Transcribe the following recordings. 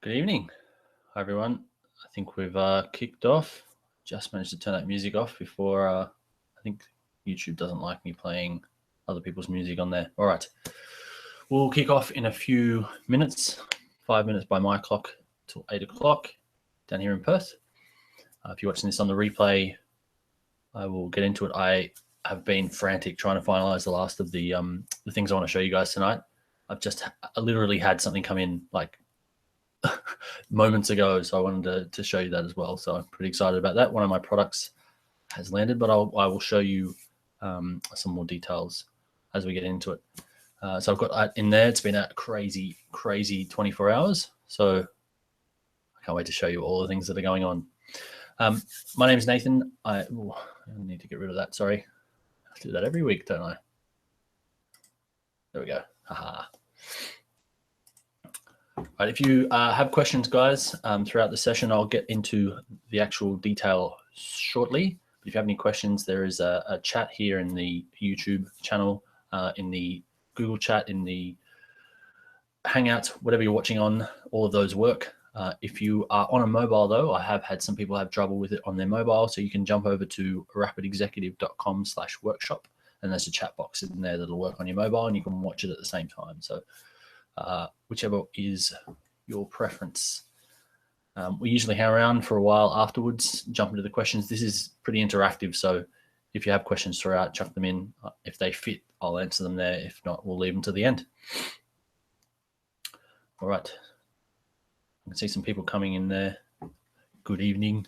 Good evening. Hi, everyone. I think we've kicked off. Just managed to turn that music off before I think YouTube doesn't like me playing other people's music on there. All right. We'll kick off in a few minutes, 5 minutes by my clock till 8 o'clock down here in Perth. If you're watching this on the replay, I will get into it. I have been frantic trying to finalize the last of the things I want to show you guys tonight. I literally had something come in like moments ago, so I wanted to show you that as well. So I'm pretty excited about that. One of my products has landed, but I will show you some more details as we get into it. So I've got that in there. It's been a crazy 24 hours. So I can't wait to show you all the things that are going on. My name is Nathan. I need to get rid of that. Sorry. I do that every week, don't I? There we go. Haha. Right, if you have questions, guys, throughout the session, I'll get into the actual detail shortly. But if you have any questions, there is a chat here in the YouTube channel, in the Google chat, in the Hangouts, whatever you're watching on, all of those work. If you are on a mobile, though, I have had some people have trouble with it on their mobile, so you can jump over to rapidexecutive.com/workshop, and there's a chat box in there that'll work on your mobile, and you can watch it at the same time. So whichever is your preference. We usually hang around for a while afterwards, jump into the questions. This is pretty interactive, so if you have questions throughout, chuck them in. If they fit, I'll answer them there. If not, we'll leave them to the end. All right. I can see some people coming in there. Good evening.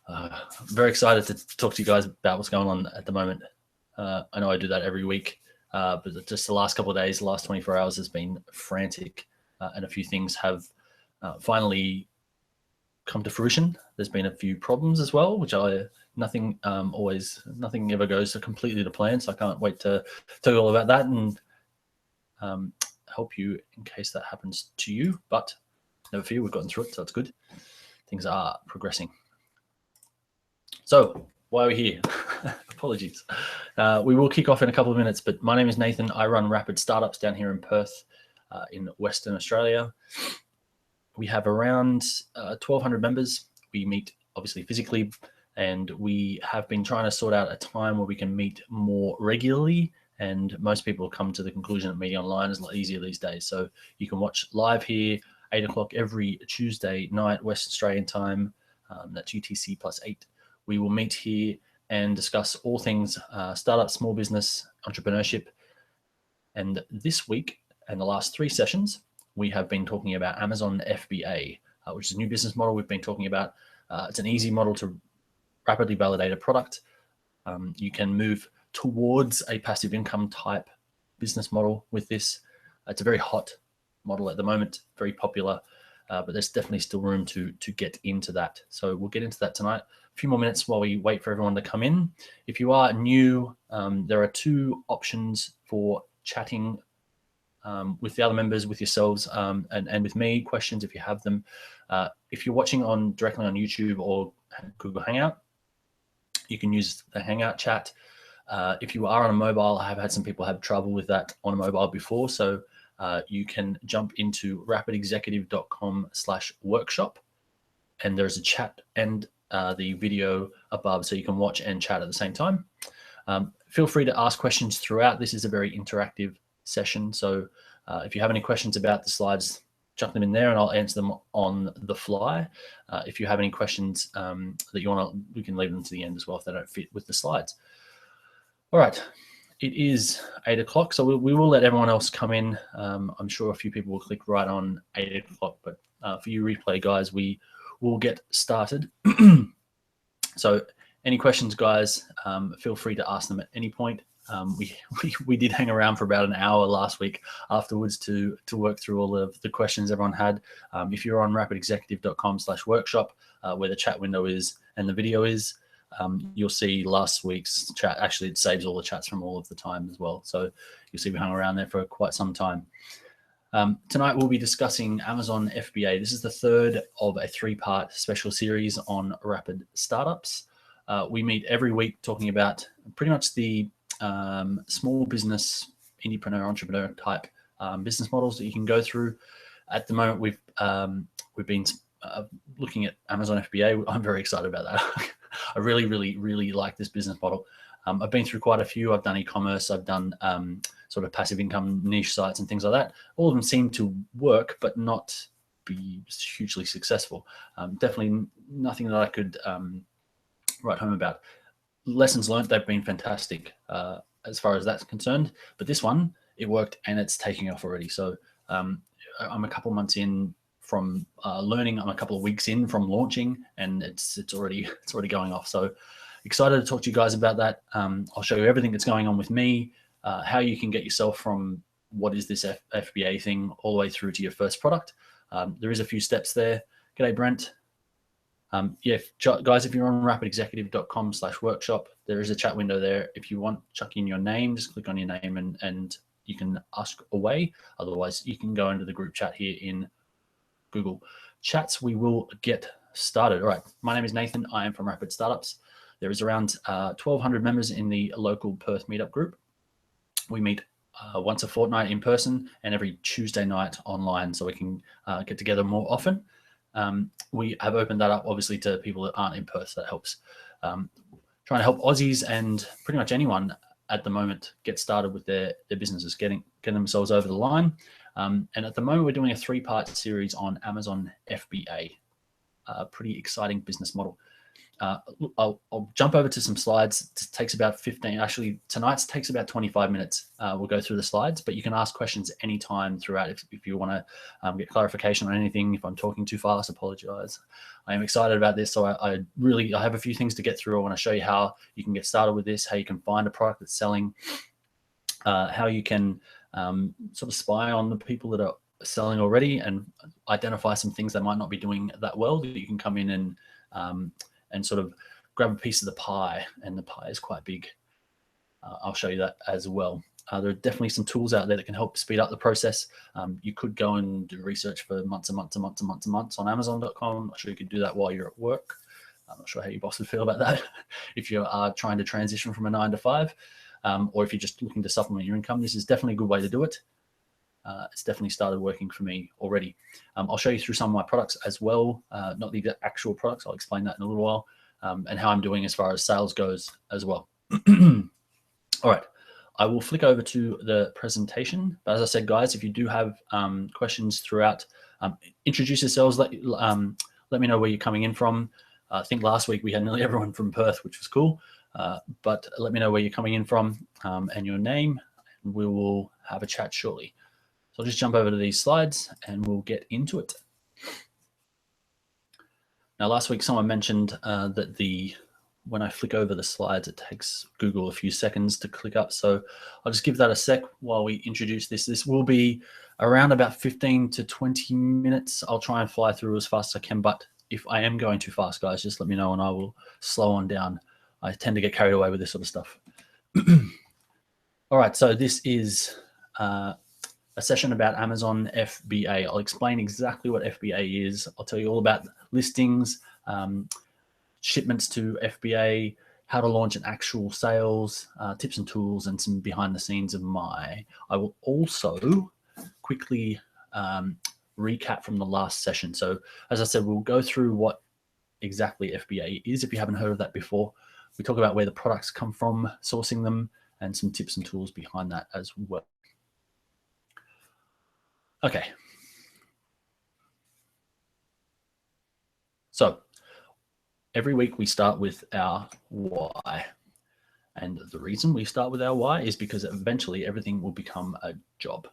I'm very excited to talk to you guys about what's going on at the moment. I know I do that every week. But just the last couple of days, the last 24 hours has been frantic, and a few things have finally come to fruition. There's been a few problems as well, which nothing ever goes completely to plan. So I can't wait to tell you all about that and help you in case that happens to you. But never fear, we've gotten through it, so it's good. Things are progressing. So why are we here? Apologies. We will kick off in a couple of minutes, but my name is Nathan. I run Rapid Startups down here in Perth in Western Australia. We have around 1,200 members. We meet obviously physically, and we have been trying to sort out a time where we can meet more regularly, and most people come to the conclusion that meeting online is a lot easier these days. So you can watch live here, 8 o'clock every Tuesday night, West Australian time. That's UTC +8. We will meet here and discuss all things startup, small business, entrepreneurship. And this week and the last 3 sessions, we have been talking about Amazon FBA, which is a new business model we've been talking about. It's an easy model to rapidly validate a product. You can move towards a passive income type business model with this. It's a very hot model at the moment, very popular, but there's definitely still room to get into that. So we'll get into that tonight. A few more minutes while we wait for everyone to come in. If you are new, there are 2 options for chatting with the other members, with yourselves, and with me. Questions if you have them. If you're watching directly on YouTube or Google Hangout, you can use the Hangout chat. If you are on a mobile, I have had some people have trouble with that on a mobile before, so you can jump into rapidexecutive.com/workshop, and there's a chat and the video above, so you can watch and chat at the same time. Feel free to ask questions throughout. This is a very interactive session, so if you have any questions about the slides, chuck them in there and I'll answer them on the fly. If you have any questions that you want to, we can leave them to the end as well if they don't fit with the slides. All right. It is 8 o'clock, so we will let everyone else come in. I'm sure a few people will click right on 8 o'clock, but for you replay guys, we will get started. So any questions, guys, feel free to ask them at any point. We did hang around for about an hour last week afterwards to work through all of the questions everyone had. If you're on rapidexecutive.com/workshop, where the chat window is and the video is, you'll see last week's chat. Actually, it saves all the chats from all of the time as well. So you'll see we hung around there for quite some time. Tonight, we'll be discussing Amazon FBA. This is the 3rd of a 3-part special series on rapid startups. We meet every week talking about pretty much the small business, entrepreneur type business models that you can go through. At the moment, we've we've been looking at Amazon FBA. I'm very excited about that. I really, really, really like this business model. I've been through quite a few. I've done e-commerce. I've done sort of passive income niche sites and things like that. All of them seem to work, but not be hugely successful. Definitely nothing that I could write home about. Lessons learned, they've been fantastic as far as that's concerned. But this one, it worked and it's taking off already. So I'm a couple months in from learning. I'm a couple of weeks in from launching, and it's already going off. So excited to talk to you guys about that. I'll show you everything that's going on with me, how you can get yourself from what is this FBA thing all the way through to your first product. There is a few steps there. G'day, Brent. Yeah, guys, if you're on rapidexecutive.com/workshop, there is a chat window there. If you want, chuck in your name, just click on your name and you can ask away. Otherwise, you can go into the group chat here in Google Chats. We will get started. All right, my name is Nathan. I am from Rapid Startups. There is around 1,200 members in the local Perth meetup group. We meet once a fortnight in person and every Tuesday night online, so we can get together more often. We have opened that up, obviously, to people that aren't in Perth. That helps. Trying to help Aussies and pretty much anyone at the moment get started with their businesses, getting themselves over the line. And at the moment, we're doing a 3-part series on Amazon FBA. Pretty exciting business model. I'll jump over to some slides. It takes about 15. Actually, tonight's takes about 25 minutes. We'll go through the slides, but you can ask questions anytime throughout if you want to get clarification on anything. If I'm talking too fast, apologize. I am excited about this. So I have a few things to get through. I want to show you how you can get started with this, how you can find a product that's selling, how you can sort of spy on the people that are selling already and identify some things they might not be doing that well, that you can come in and sort of grab a piece of the pie, and the pie is quite big. I'll show you that as well. There are definitely some tools out there that can help speed up the process. You could go and do research for months and months and months and months and months on Amazon.com. I'm not sure you could do that while you're at work. I'm not sure how your boss would feel about that if you are trying to transition from a 9 to 5, or if you're just looking to supplement your income. This is definitely a good way to do it. It's definitely started working for me already. I'll show you through some of my products as well, not the actual products. I'll explain that in a little while, and how I'm doing as far as sales goes as well. All right, I will flick over to the presentation. But as I said, guys, if you do have questions throughout, introduce yourselves. Let me know where you're coming in from. I think last week we had nearly everyone from Perth, which was cool. But let me know where you're coming in from and your name, and we will have a chat shortly. So I'll just jump over to these slides and we'll get into it. Now, last week someone mentioned that when I flick over the slides, it takes Google a few seconds to click up. So I'll just give that a sec while we introduce this. This will be around about 15 to 20 minutes. I'll try and fly through as fast as I can, but if I am going too fast, guys, just let me know and I will slow on down. I tend to get carried away with this sort of stuff. All right, so this is a session about Amazon FBA. I'll explain exactly what FBA is. I'll tell you all about listings, shipments to FBA, how to launch an actual sales, tips and tools, and some behind the scenes of I will also quickly recap from the last session. So as I said, we'll go through what exactly FBA is. If you haven't heard of that before, we talk about where the products come from, sourcing them, and some tips and tools behind that as well. Okay. So every week we start with our why. And the reason we start with our why is because eventually everything will become a job.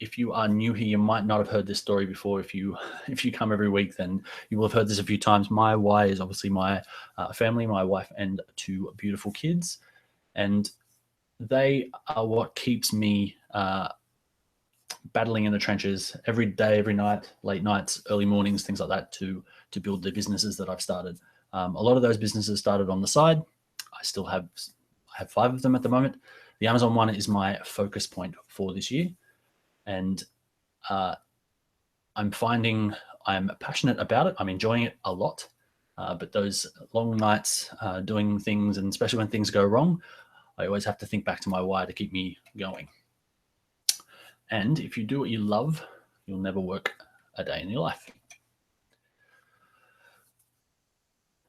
If you are new here, you might not have heard this story before. If you come every week, then you will have heard this a few times. My why is obviously my family, my wife, and 2 beautiful kids. And they are what keeps me battling in the trenches every day, every night, late nights, early mornings, things like that, to build the businesses that I've started. A lot of those businesses started on the side. I have 5 of them at the moment. The Amazon one is my focus point for this year. And I'm finding I'm passionate about it. I'm enjoying it a lot. But those long nights doing things, and especially when things go wrong, I always have to think back to my why to keep me going. And if you do what you love, you'll never work a day in your life.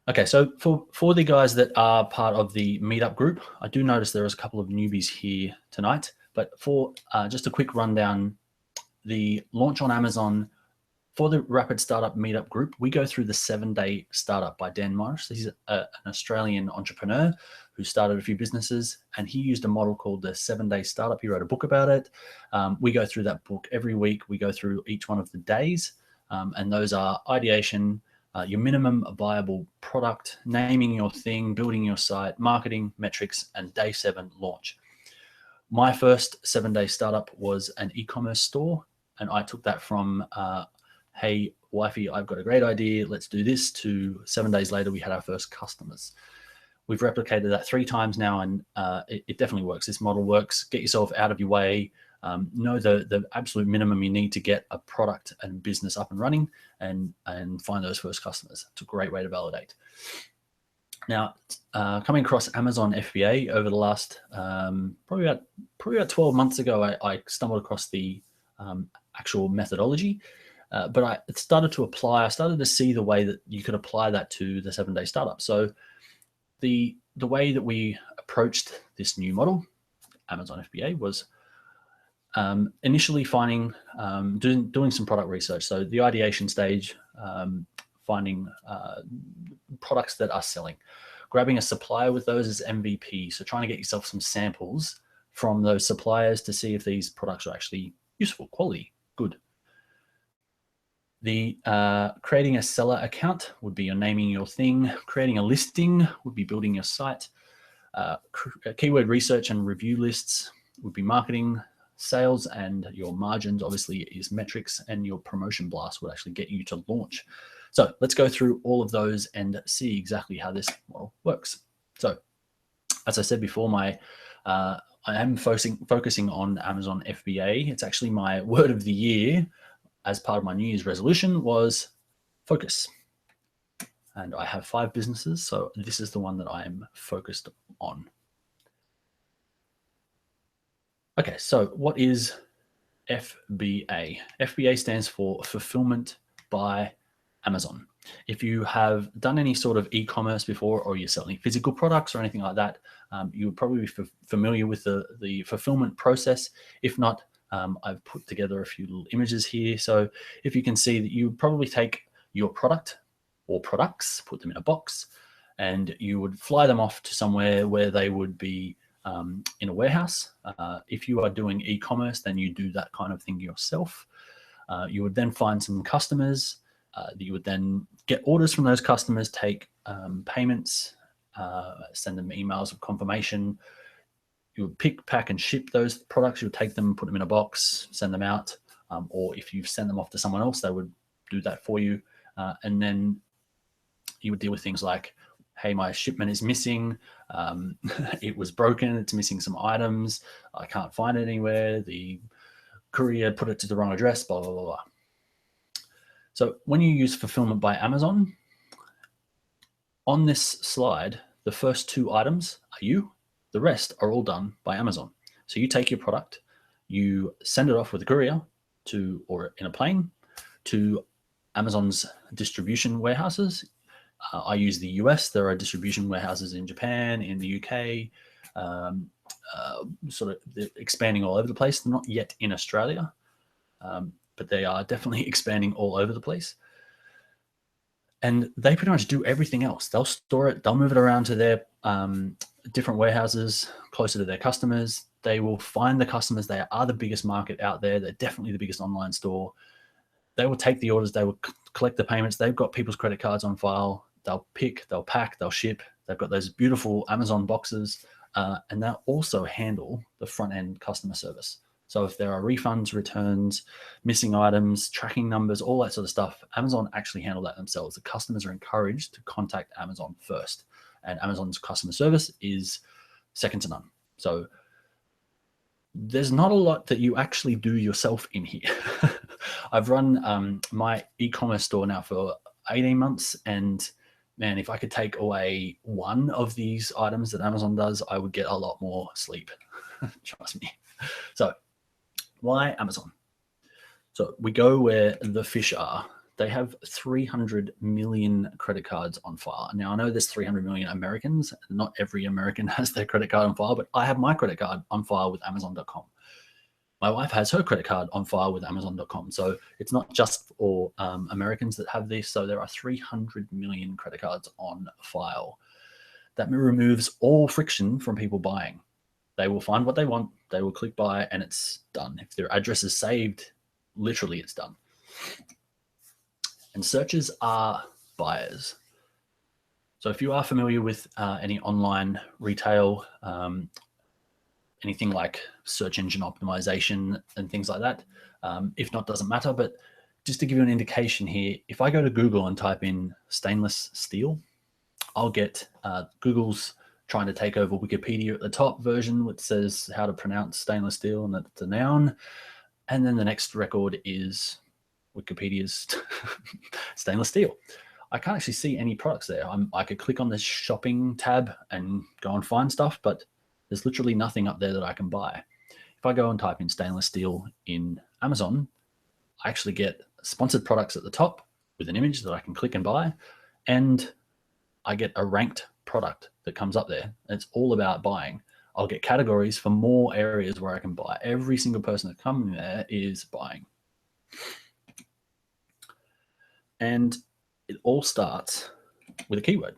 Okay, so for the guys that are part of the meetup group, I do notice there is a couple of newbies here tonight, but for just a quick rundown, the launch on Amazon for the Rapid Startup Meetup group, we go through the 7-Day Startup by Dan Morris. He's an Australian entrepreneur who started a few businesses, and he used a model called the 7-Day Startup. He wrote a book about it. We go through that book every week. We go through each one of the days, and those are ideation, your minimum viable product, naming your thing, building your site, marketing, metrics, and day 7 launch. My first 7-Day Startup was an e-commerce store, and I took that from hey, wifey, I've got a great idea, let's do this, to 7 days later, we had our first customers. We've replicated that 3 times now, and it definitely works. This model works. Get yourself out of your way. Know the absolute minimum you need to get a product and business up and running, and find those first customers. It's a great way to validate. Now, coming across Amazon FBA over the last probably about 12 months ago, I stumbled across the actual methodology. But I started to apply. I started to see the way that you could apply that to the 7-Day Startup. So the way that we approached this new model, Amazon FBA, was initially finding, doing some product research. So the ideation stage, finding products that are selling, grabbing a supplier with those as MVP. So trying to get yourself some samples from those suppliers to see if these products are actually useful, quality, good. The creating a seller account would be your naming your thing. Creating a listing would be building your site. Keyword research and review lists would be marketing. Sales and your margins obviously is metrics, and your promotion blast would actually get you to launch. So let's go through all of those and see exactly how this model works. So as I said before, I am focusing on Amazon FBA. It's actually my word of the year as part of my New Year's resolution was focus. And I have 5 businesses, so this is the one that I am focused on. Okay, so what is FBA? FBA stands for Fulfillment by Amazon. If you have done any sort of e-commerce before, or you're selling physical products or anything like that, you would probably be familiar with the fulfillment process. If not, I've put together a few little images here. So if you can see that you would probably take your product or products, put them in a box, and you would fly them off to somewhere where they would be in a warehouse. If you are doing e-commerce, then you do that kind of thing yourself. You would then find some customers. You would then get orders from those customers, take payments, send them emails of confirmation. You would pick, pack, and ship those products. You would take them, put them in a box, send them out. Or if you send them off to someone else, they would do that for you. And then you would deal with things like, hey, my shipment is missing. It was broken. It's missing some items. I can't find it anywhere. The courier put it to the wrong address, blah, blah, blah, blah. So when you use Fulfillment by Amazon, on this slide, the first 2 items are you. The rest are all done by Amazon. So you take your product, you send it off with a courier or in a plane to Amazon's distribution warehouses. I use the US. There are distribution warehouses in Japan, in the UK, sort of expanding all over the place. They're not yet in Australia, but they are definitely expanding all over the place. And they pretty much do everything else. They'll store it, they'll move it around to their different warehouses closer to their customers. They will find the customers. They are the biggest market out there. They're definitely the biggest online store. They will take the orders. They will collect the payments. They've got people's credit cards on file. They'll pick, they'll pack, they'll ship. They've got those beautiful Amazon boxes, and they'll also handle the front-end customer service. So if there are refunds, returns, missing items, tracking numbers, all that sort of stuff, Amazon actually handle that themselves. The customers are encouraged to contact Amazon first, and Amazon's customer service is second to none. So there's not a lot that you actually do yourself in here. I've run my e-commerce store now for 18 months, and man, if I could take away one of these items that Amazon does, I would get a lot more sleep. Trust me. So why Amazon? So we go where the fish are. They have 300 million credit cards on file. Now, I know there's 300 million Americans. Not every American has their credit card on file, but I have my credit card on file with Amazon.com. My wife has her credit card on file with Amazon.com. So it's not just for Americans that have this. So there are 300 million credit cards on file. That removes all friction from people buying. They will find what they want, they will click buy, and it's done. If their address is saved, literally it's done. And searches are buyers. So if you are familiar with any online retail, anything like search engine optimization and things like that, if not, doesn't matter. But just to give you an indication here, if I go to Google and type in stainless steel, I'll get Google's trying to take over Wikipedia at the top version, which says how to pronounce stainless steel and that it's a noun. And then the next record is Wikipedia's stainless steel. I can't actually see any products there. I could click on this shopping tab and go and find stuff, but there's literally nothing up there that I can buy. If I go and type in stainless steel in Amazon, I actually get sponsored products at the top with an image that I can click and buy, and I get a ranked product that comes up there. It's all about buying. I'll get categories for more areas where I can buy. Every single person that comes there is buying. And it all starts with a keyword.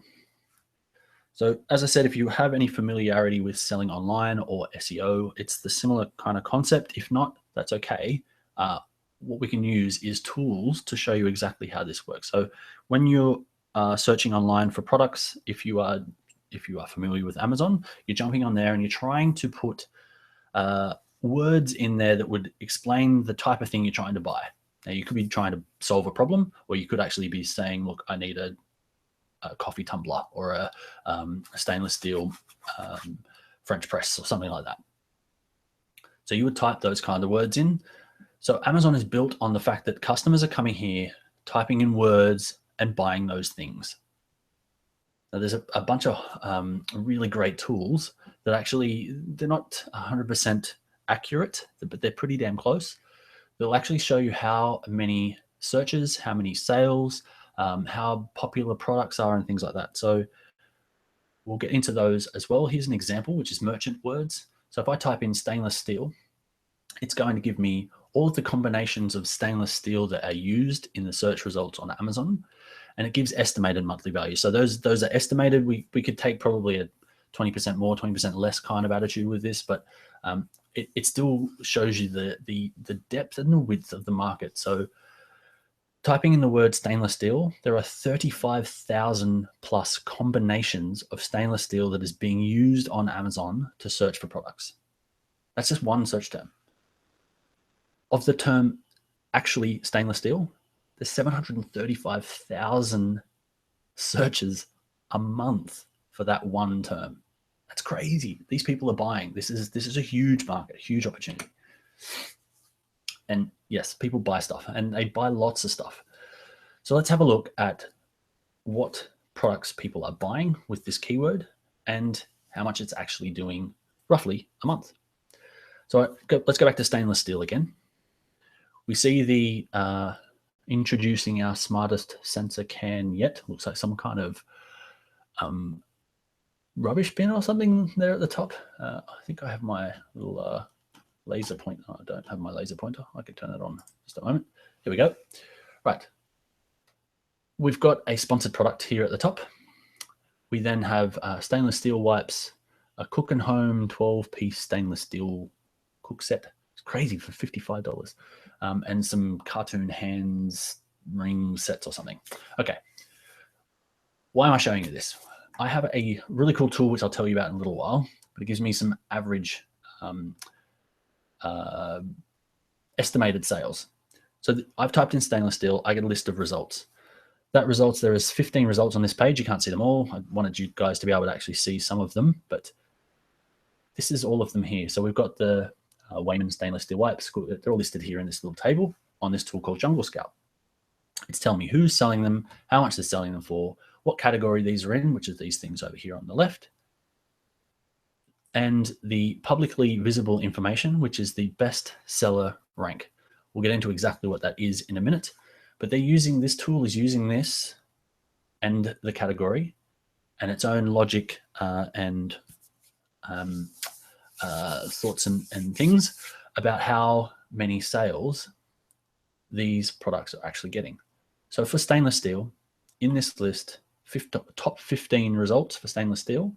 So as I said, if you have any familiarity with selling online or SEO, it's the similar kind of concept. If not, that's okay. What we can use is tools to show you exactly how this works. So when you're searching online for products, if you are familiar with Amazon, you're jumping on there and you're trying to put words in there that would explain the type of thing you're trying to buy. Now, you could be trying to solve a problem, or you could actually be saying, look, I need a coffee tumbler or a stainless steel French press or something like that. So you would type those kind of words in. So Amazon is built on the fact that customers are coming here, typing in words and buying those things. Now, there's a bunch of really great tools that actually, they're not 100% accurate, but they're pretty damn close. They'll actually show you how many searches, how many sales, how popular products are and things like that. So we'll get into those as well. Here's an example, which is merchant words. So if I type in stainless steel, it's going to give me all of the combinations of stainless steel that are used in the search results on Amazon. And it gives estimated monthly value. So those are estimated. We could take probably a 20% more, 20% less kind of attitude with this, but it still shows you the depth and the width of the market. So typing in the word stainless steel, there are 35,000 plus combinations of stainless steel that is being used on Amazon to search for products. That's just one search term. Of the term actually stainless steel, there's 735,000 searches a month for that one term. That's crazy. These people are buying. This is a huge market, a huge opportunity. And yes, people buy stuff, and they buy lots of stuff. So let's have a look at what products people are buying with this keyword and how much it's actually doing roughly a month. So let's go back to stainless steel again. We see the introducing our smartest sensor can yet. Looks like some kind of rubbish bin or something there at the top. I think I have my little laser pointer. I don't have my laser pointer. I could turn that on just a moment. Here we go. Right. We've got a sponsored product here at the top. We then have stainless steel wipes, a Cook and Home 12-piece stainless steel cook set. It's crazy for $55. And some cartoon hands ring sets or something. Okay. Why am I showing you this? I have a really cool tool, which I'll tell you about in a little while, but it gives me some average estimated sales. So I've typed in stainless steel. I get a list of results. That results, there is 15 results on this page. You can't see them all. I wanted you guys to be able to actually see some of them, but this is all of them here. So we've got the Wayman stainless steel wipes. They're all listed here in this little table on this tool called Jungle Scout. It's telling me who's selling them, how much they're selling them for, what category these are in, which is these things over here on the left, and the publicly visible information, which is the best seller rank. We'll get into exactly what that is in a minute. But this tool is using this and the category and its own logic and thoughts and things about how many sales these products are actually getting. So for stainless steel, in this list, top 15 results for stainless steel,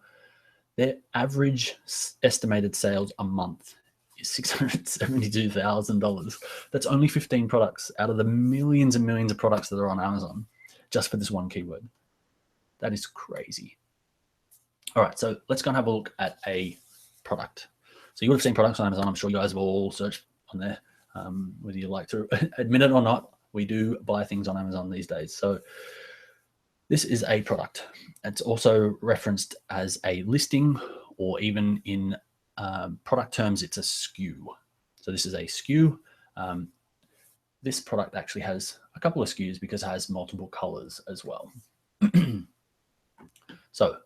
their average estimated sales a month is $672,000. That's only 15 products out of the millions and millions of products that are on Amazon just for this one keyword. That is crazy. All right, so let's go and have a look at a product. So you would have seen products on Amazon. I'm sure you guys have all searched on there, whether you like to admit it or not. We do buy things on Amazon these days. So this is a product. It's also referenced as a listing, or even in product terms, it's a SKU. So this is a SKU. This product actually has a couple of SKUs because it has multiple colors as well. So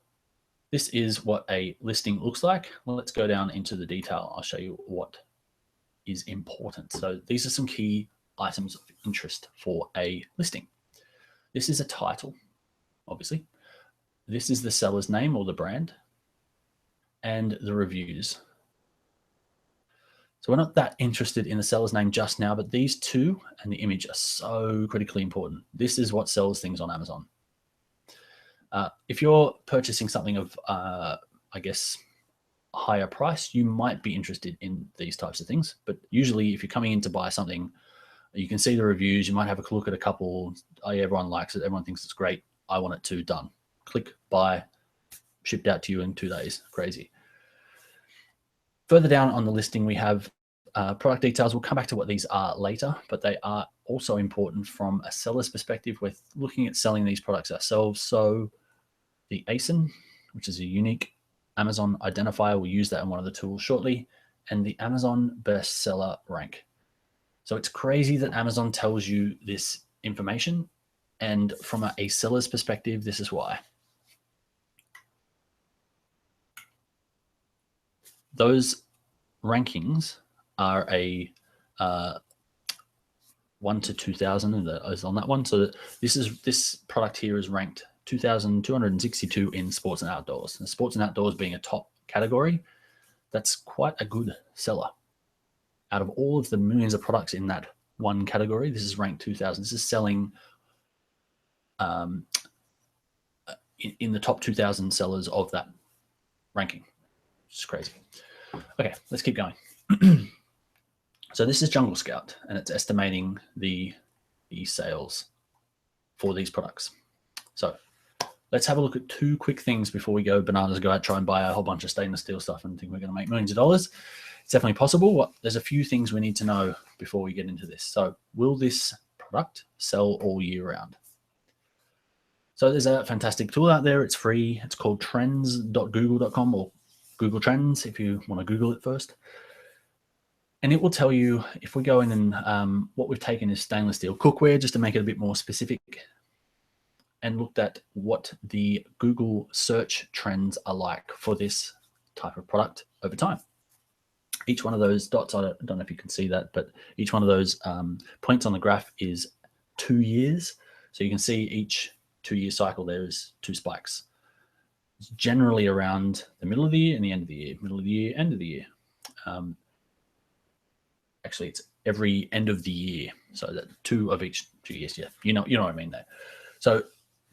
this is what a listing looks like. Well, let's go down into the detail. I'll show you what is important. So these are some key items of interest for a listing. This is a title, obviously. This is the seller's name or the brand, and the reviews. So we're not that interested in the seller's name just now, but these two and the image are so critically important. This is what sells things on Amazon. If you're purchasing something of, I guess, a higher price, you might be interested in these types of things. But usually if you're coming in to buy something, you can see the reviews, you might have a look at a couple. Oh, yeah, everyone likes it, everyone thinks it's great, I want it too, done. Click, buy, shipped out to you in 2 days. Crazy. Further down on the listing, we have product details. We'll come back to what these are later, but they are also important from a seller's perspective. We're looking at selling these products ourselves. So the ASIN, which is a unique Amazon identifier, we'll use that in one of the tools shortly, and the Amazon bestseller rank. So it's crazy that Amazon tells you this information, and from a seller's perspective, this is why. Those rankings are a 1 to 2,000 is on that one. So this product here is ranked 2,262 in sports and outdoors. And sports and outdoors being a top category, that's quite a good seller. Out of all of the millions of products in that one category, this is ranked 2,000. This is selling in the top 2,000 sellers of that ranking. It's crazy. Okay, let's keep going. So this is Jungle Scout, and it's estimating the sales for these products. So let's have a look at 2 quick things before we go bananas, go out, try and buy a whole bunch of stainless steel stuff and think we're going to make millions of dollars. It's definitely possible. There's a few things we need to know before we get into this. So will this product sell all year round? So there's a fantastic tool out there. It's free. It's called trends.google.com, or Google Trends if you want to Google it first. And it will tell you, if we go in and what we've taken is stainless steel cookware, just to make it a bit more specific, and looked at what the Google search trends are like for this type of product over time. Each one of those dots, I don't know if you can see that, but each one of those points on the graph is 2 years. So you can see each 2-year cycle, there is 2 spikes. It's generally around the middle of the year and the end of the year, middle of the year, end of the year. Actually, it's every end of the year. So that 2 of each 2 years. Yeah, you know what I mean there. So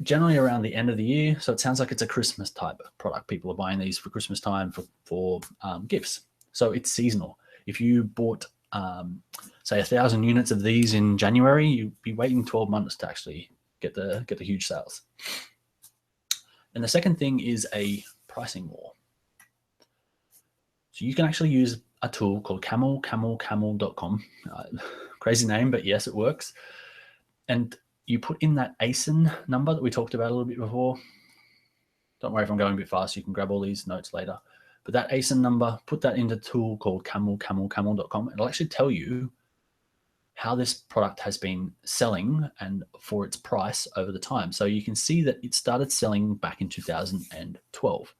generally around the end of the year. So it sounds like it's a Christmas type of product. People are buying these for Christmas time for gifts. So it's seasonal. If you bought, say, 1,000 units of these in January, you'd be waiting 12 months to actually get the huge sales. And the second thing is a pricing war. So you can actually use a tool called camel.com. Crazy name, but yes, it works. And you put in that ASIN number that we talked about a little bit before. Don't worry if I'm going a bit fast. You can grab all these notes later. But that ASIN number, put that into a tool called camel.com. It'll actually tell you how this product has been selling and for its price over the time. So you can see that it started selling back in 2012.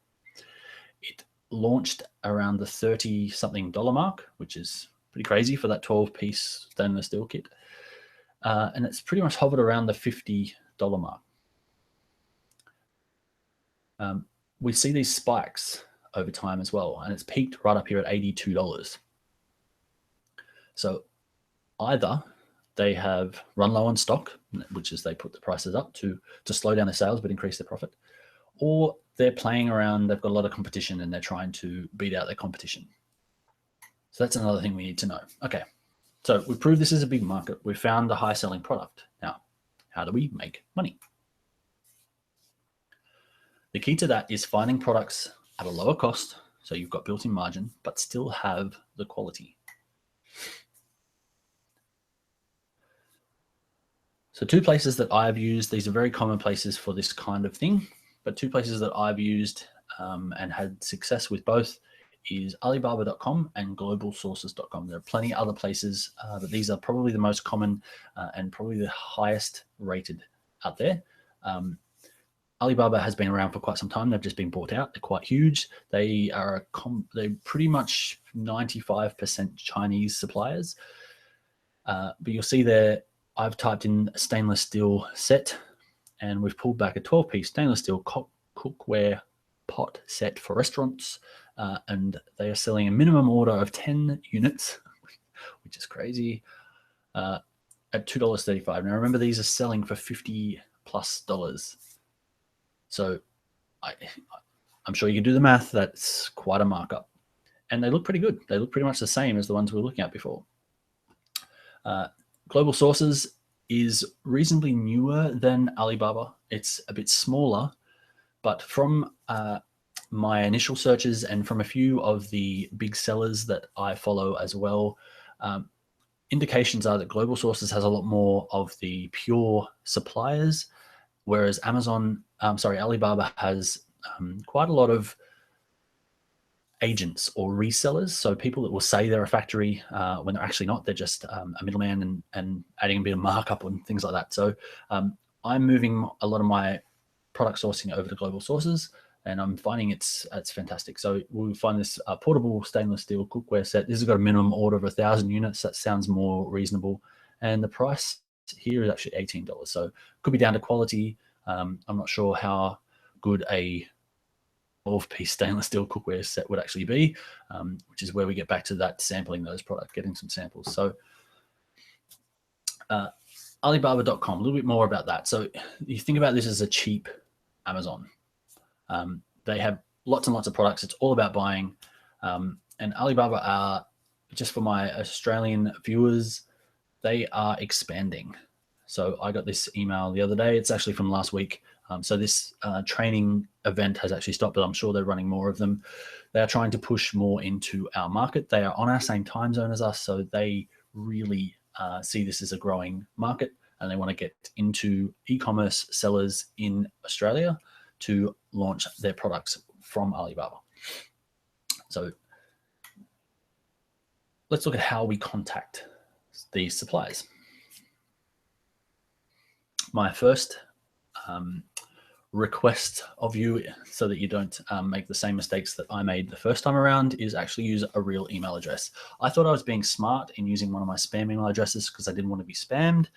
It launched around the $30-something mark, which is pretty crazy for that 12-piece stainless steel kit. And it's pretty much hovered around the $50 mark. We see these spikes over time as well, and it's peaked right up here at $82. So either they have run low on stock, which is they put the prices up to slow down their sales but increase their profit, or they're playing around, they've got a lot of competition and they're trying to beat out their competition. So that's another thing we need to know. Okay, so we've proved this is a big market. We've found a high-selling product. Now, how do we make money? The key to that is finding products at a lower cost, so you've got built-in margin, but still have the quality. So 2 places that I've used, these are very common places for this kind of thing, but 2 places that I've used and had success with both is Alibaba.com and globalsources.com. There are plenty of other places, but these are probably the most common and probably the highest rated out there. Alibaba has been around for quite some time. They've just been bought out. They're quite huge. They're pretty much 95% Chinese suppliers. But you'll see there, I've typed in stainless steel set, and we've pulled back a 12-piece stainless steel cookware pot set for restaurants, and they are selling a minimum order of 10 units, which is crazy, at $2.35. Now remember, these are selling for $50+. So I'm sure you can do the math. That's quite a markup. And they look pretty good. They look pretty much the same as the ones we were looking at before. Global Sources is reasonably newer than Alibaba. It's a bit smaller, but from my initial searches and from a few of the big sellers that I follow as well, indications are that Global Sources has a lot more of the pure suppliers, whereas Alibaba has quite a lot of agents or resellers. So people that will say they're a factory when they're actually not. They're just a middleman and adding a bit of markup and things like that. So I'm moving a lot of my product sourcing over to Global Sources, and I'm finding it's fantastic. So we'll find this portable stainless steel cookware set. This has got a minimum order of 1,000 units. That sounds more reasonable. And the price here is actually $18. So it could be down to quality. I'm not sure how good a 12-piece stainless steel cookware set would actually be, which is where we get back to that sampling those products, getting some samples. So Alibaba.com, a little bit more about that. So you think about this as a cheap Amazon. They have lots and lots of products. It's all about buying. And Alibaba are, just for my Australian viewers, they are expanding. So I got this email the other day. It's actually from last week. So this training event has actually stopped, but I'm sure they're running more of them. They are trying to push more into our market. They are on our same time zone as us, so they really see this as a growing market, and they want to get into e-commerce sellers in Australia to launch their products from Alibaba. So let's look at how we contact these suppliers. My first request of you, so that you don't make the same mistakes that I made the first time around, is actually use a real email address. I thought I was being smart in using one of my spam email addresses because I didn't want to be spammed.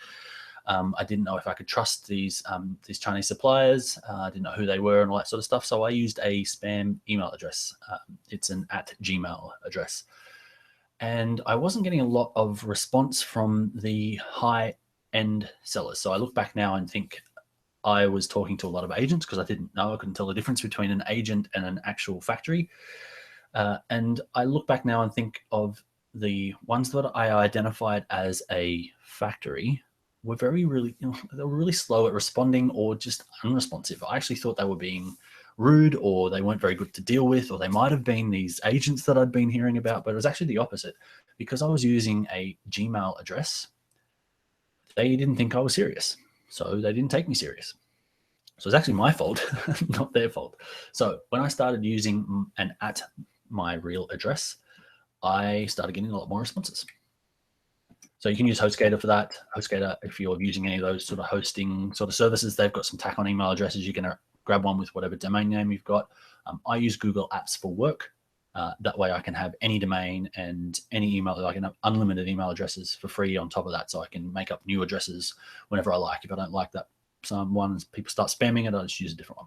I didn't know if I could trust these Chinese suppliers. I didn't know who they were and all that sort of stuff. So I used a spam email address. It's an @Gmail address. And I wasn't getting a lot of response from the high-end sellers. So I look back now and think I was talking to a lot of agents because I didn't know. I couldn't tell the difference between an agent and an actual factory. And I look back now and think of the ones that I identified as a factory were they were really slow at responding or just unresponsive. I actually thought they were being rude, or they weren't very good to deal with, or they might have been these agents that I'd been hearing about, but it was actually the opposite. Because I was using a Gmail address, they didn't think I was serious. So they didn't take me serious. So it's actually my fault, not their fault. So when I started using an @my real address, I started getting a lot more responses. So you can use HostGator for that. HostGator, if you're using any of those sort of hosting sort of services, they've got some tack-on email addresses. You can grab one with whatever domain name you've got. I use Google Apps for Work. That way I can have any domain and any email. I can have unlimited email addresses for free on top of that, so I can make up new addresses whenever I like. If I don't like that someone, people start spamming it, I just use a different one.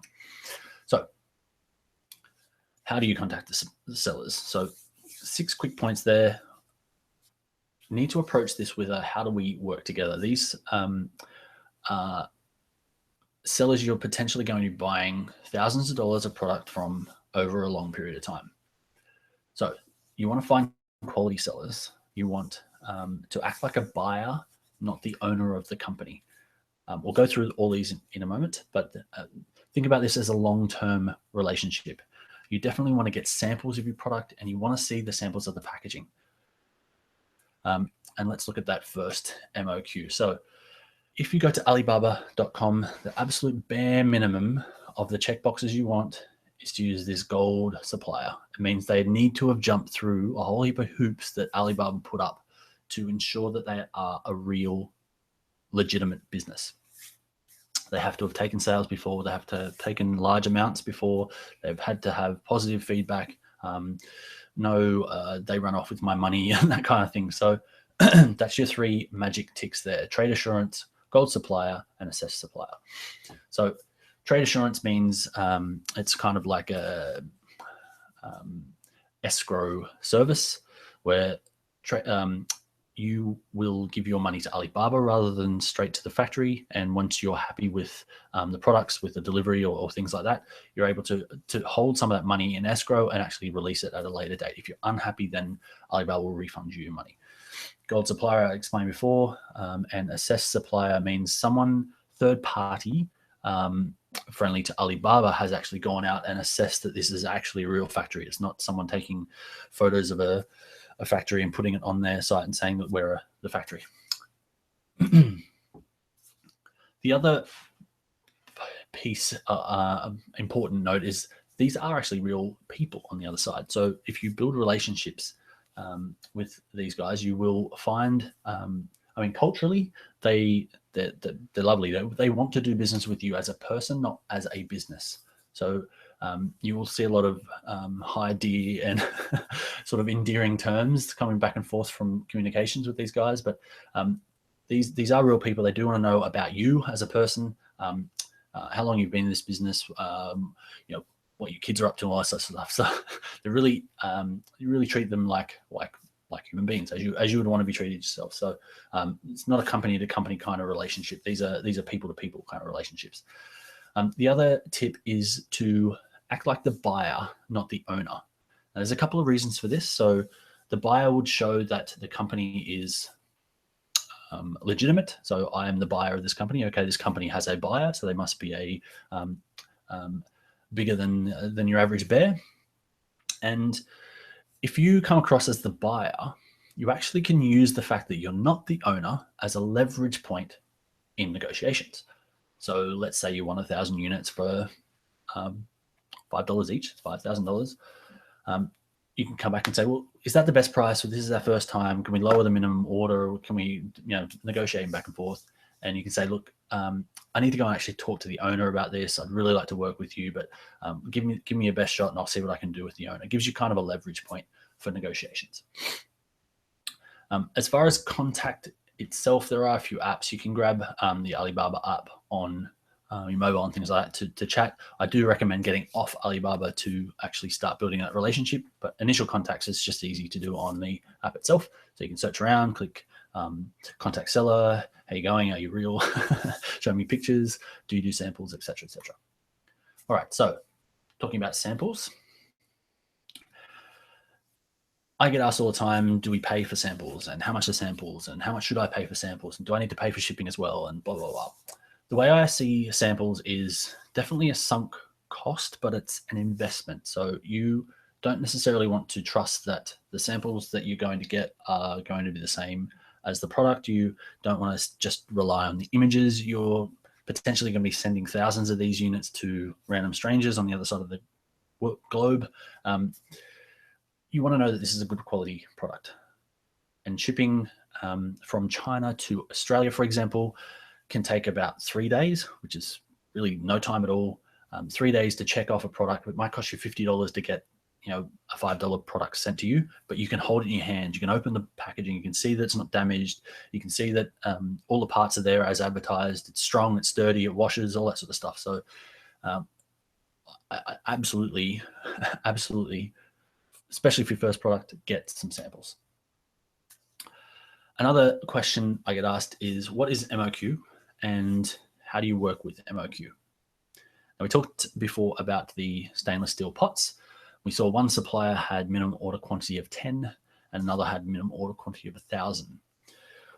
So how do you contact the sellers? So 6 quick points there. You need to approach this with a how do we work together. These sellers you're potentially going to be buying thousands of dollars of product from over a long period of time. So you want to find quality sellers. You want to act like a buyer, not the owner of the company. We'll go through all these in a moment, but think about this as a long-term relationship. You definitely want to get samples of your product, and you want to see the samples of the packaging. And let's look at that first MOQ. So if you go to Alibaba.com, the absolute bare minimum of the checkboxes you want is to use this gold supplier. It means they need to have jumped through a whole heap of hoops that Alibaba put up to ensure that they are a real, legitimate business. They have to have taken sales before. They have to have taken large amounts before. They've had to have positive feedback. They run off with my money and that kind of thing. So that's your 3 magic ticks there: trade assurance, gold supplier, and assessed supplier. So trade assurance means it's kind of like a escrow service where you will give your money to Alibaba rather than straight to the factory. And once you're happy with the products, with the delivery or things like that, you're able to hold some of that money in escrow and actually release it at a later date. If you're unhappy, then Alibaba will refund you your money. Gold supplier, I explained before, and assessed supplier means someone third party friendly to Alibaba has actually gone out and assessed that this is actually a real factory. It's not someone taking photos of a factory and putting it on their site and saying that we're the factory. The other piece, important note, is these are actually real people on the other side. So if you build relationships with these guys, you will find, culturally, they're lovely. They want to do business with you as a person, not as a business. So you will see a lot of hi, dear, and sort of endearing terms coming back and forth from communications with these guys. But these are real people. They do want to know about you as a person, how long you've been in this business, what your kids are up to, all that sort of stuff. So they really, you really treat them like human beings, as you would want to be treated yourself. So it's not a company to company kind of relationship. These are people to people kind of relationships. The other tip is to act like the buyer, not the owner. Now, there's a couple of reasons for this. So the buyer would show that the company is legitimate. So I am the buyer of this company. Okay, this company has a buyer, so they must be a bigger than your average bear. And if you come across as the buyer, you actually can use the fact that you're not the owner as a leverage point in negotiations. So let's say you want 1,000 units for $5 each, it's $5,000. You can come back and say, well, is that the best price? Well, this is our first time. Can we lower the minimum order? Or can we, negotiate back and forth? And you can say, look, I need to go and actually talk to the owner about this. I'd really like to work with you, but give me your best shot, and I'll see what I can do with the owner. It gives you kind of a leverage point for negotiations. As far as contact itself, there are a few apps. You can grab the Alibaba app on your mobile and things like that to chat. I do recommend getting off Alibaba to actually start building that relationship, but initial contacts is just easy to do on the app itself. So you can search around, click contact seller, how you going, are you real, show me pictures, do you do samples, etc., etc. All right, so talking about samples, I get asked all the time, do we pay for samples, and how much are samples, and how much should I pay for samples, and do I need to pay for shipping as well, and blah, blah, blah. The way I see samples is definitely a sunk cost, but it's an investment. So you don't necessarily want to trust that the samples that you're going to get are going to be the same as the product. You don't want to just rely on the images. You're potentially going to be sending thousands of these units to random strangers on the other side of the globe. You want to know that this is a good quality product. And shipping from China to Australia, for example, can take about 3 days, which is really no time at all. 3 days to check off a product. It might cost you $50 to get a $5 product sent to you, but you can hold it in your hand. You can open the packaging. You can see that it's not damaged. You can see that all the parts are there as advertised. It's strong, it's sturdy, it washes, all that sort of stuff. So I absolutely, absolutely, especially for your first product, get some samples. Another question I get asked is, what is MOQ and how do you work with MOQ? Now, we talked before about the stainless steel pots. We saw one supplier had minimum order quantity of 10 and another had minimum order quantity of 1,000.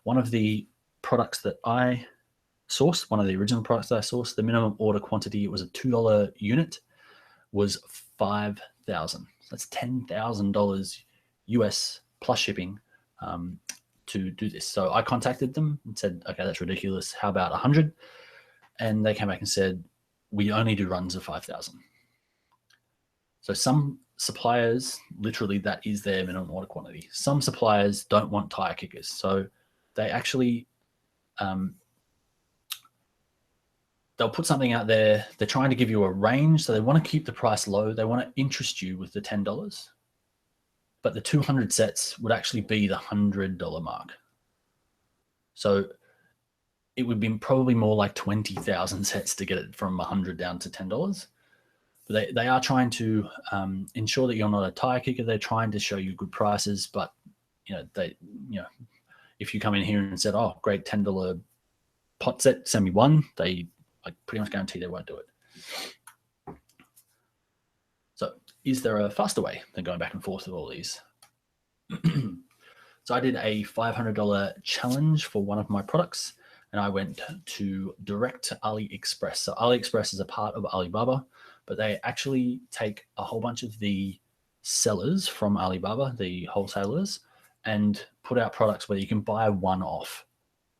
One of the products that I sourced, one of the original products that I sourced, the minimum order quantity, it was a $2 unit, was 5,000. So that's $10,000 US plus shipping to do this. So I contacted them and said, okay, that's ridiculous. How about 100? And they came back and said, we only do runs of 5,000. So some suppliers, literally that is their minimum order quantity. Some suppliers don't want tire kickers. So they actually, they'll put something out there. They're trying to give you a range. So they want to keep the price low. They want to interest you with the $10. But the 200 sets would actually be the $100 mark. So it would be probably more like 20,000 sets to get it from 100 down to $10. But they are trying to ensure that you're not a tire kicker. They're trying to show you good prices, but if you come in here and said, "Oh, great, $10 pot set, send me one," I pretty much guarantee they won't do it. So, is there a faster way than going back and forth with all these? So I did a $500 challenge for one of my products, and I went to direct AliExpress. So AliExpress is a part of Alibaba, but they actually take a whole bunch of the sellers from Alibaba, the wholesalers, and put out products where you can buy one off.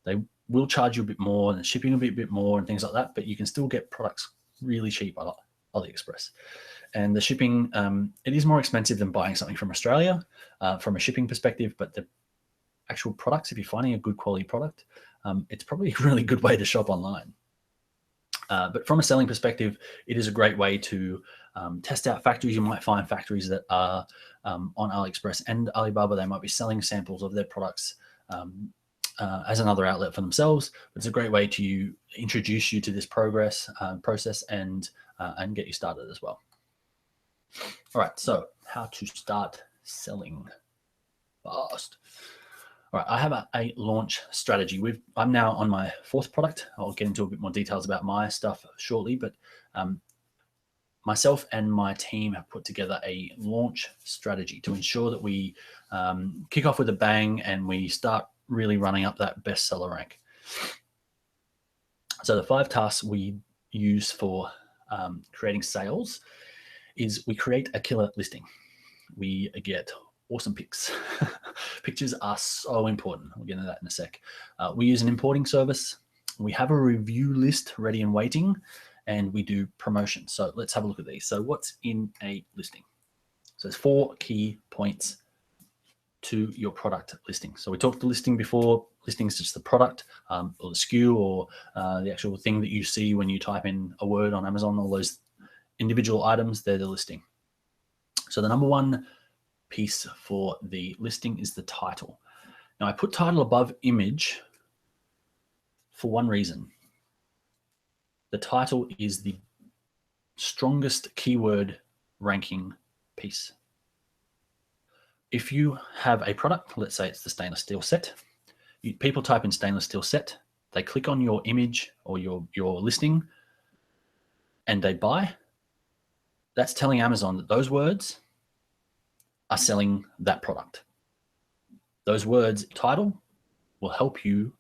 They will charge you a bit more and shipping will be a bit more and things like that, but you can still get products really cheap on AliExpress. And the shipping, it is more expensive than buying something from Australia from a shipping perspective, but the actual products, if you're finding a good quality product, it's probably a really good way to shop online. But from a selling perspective, it is a great way to test out factories. You might find factories that are on AliExpress and Alibaba. They might be selling samples of their products as another outlet for themselves. But it's a great way to introduce you to this process and get you started as well. All right, so how to start selling fast. All right, I have a launch strategy. I'm now on my 4th product. I'll get into a bit more details about my stuff shortly, but myself and my team have put together a launch strategy to ensure that we kick off with a bang and we start really running up that bestseller rank. So the 5 tasks we use for creating sales is we create a killer listing. We get awesome pics. Pictures are so important. We'll get into that in a sec. We use an importing service. We have a review list ready and waiting, and we do promotion. So let's have a look at these. So what's in a listing? So there's 4 key points to your product listing. So we talked the listing before. Listing is just the product or the SKU or the actual thing that you see when you type in a word on Amazon. All those individual items, they're the listing. So the number 1 piece for the listing is the title. Now I put title above image for one reason. The title is the strongest keyword ranking piece. If you have a product, let's say it's the stainless steel set, people type in stainless steel set, they click on your image or your listing and they buy, that's telling Amazon that those words are selling that product. Those words, title, will help you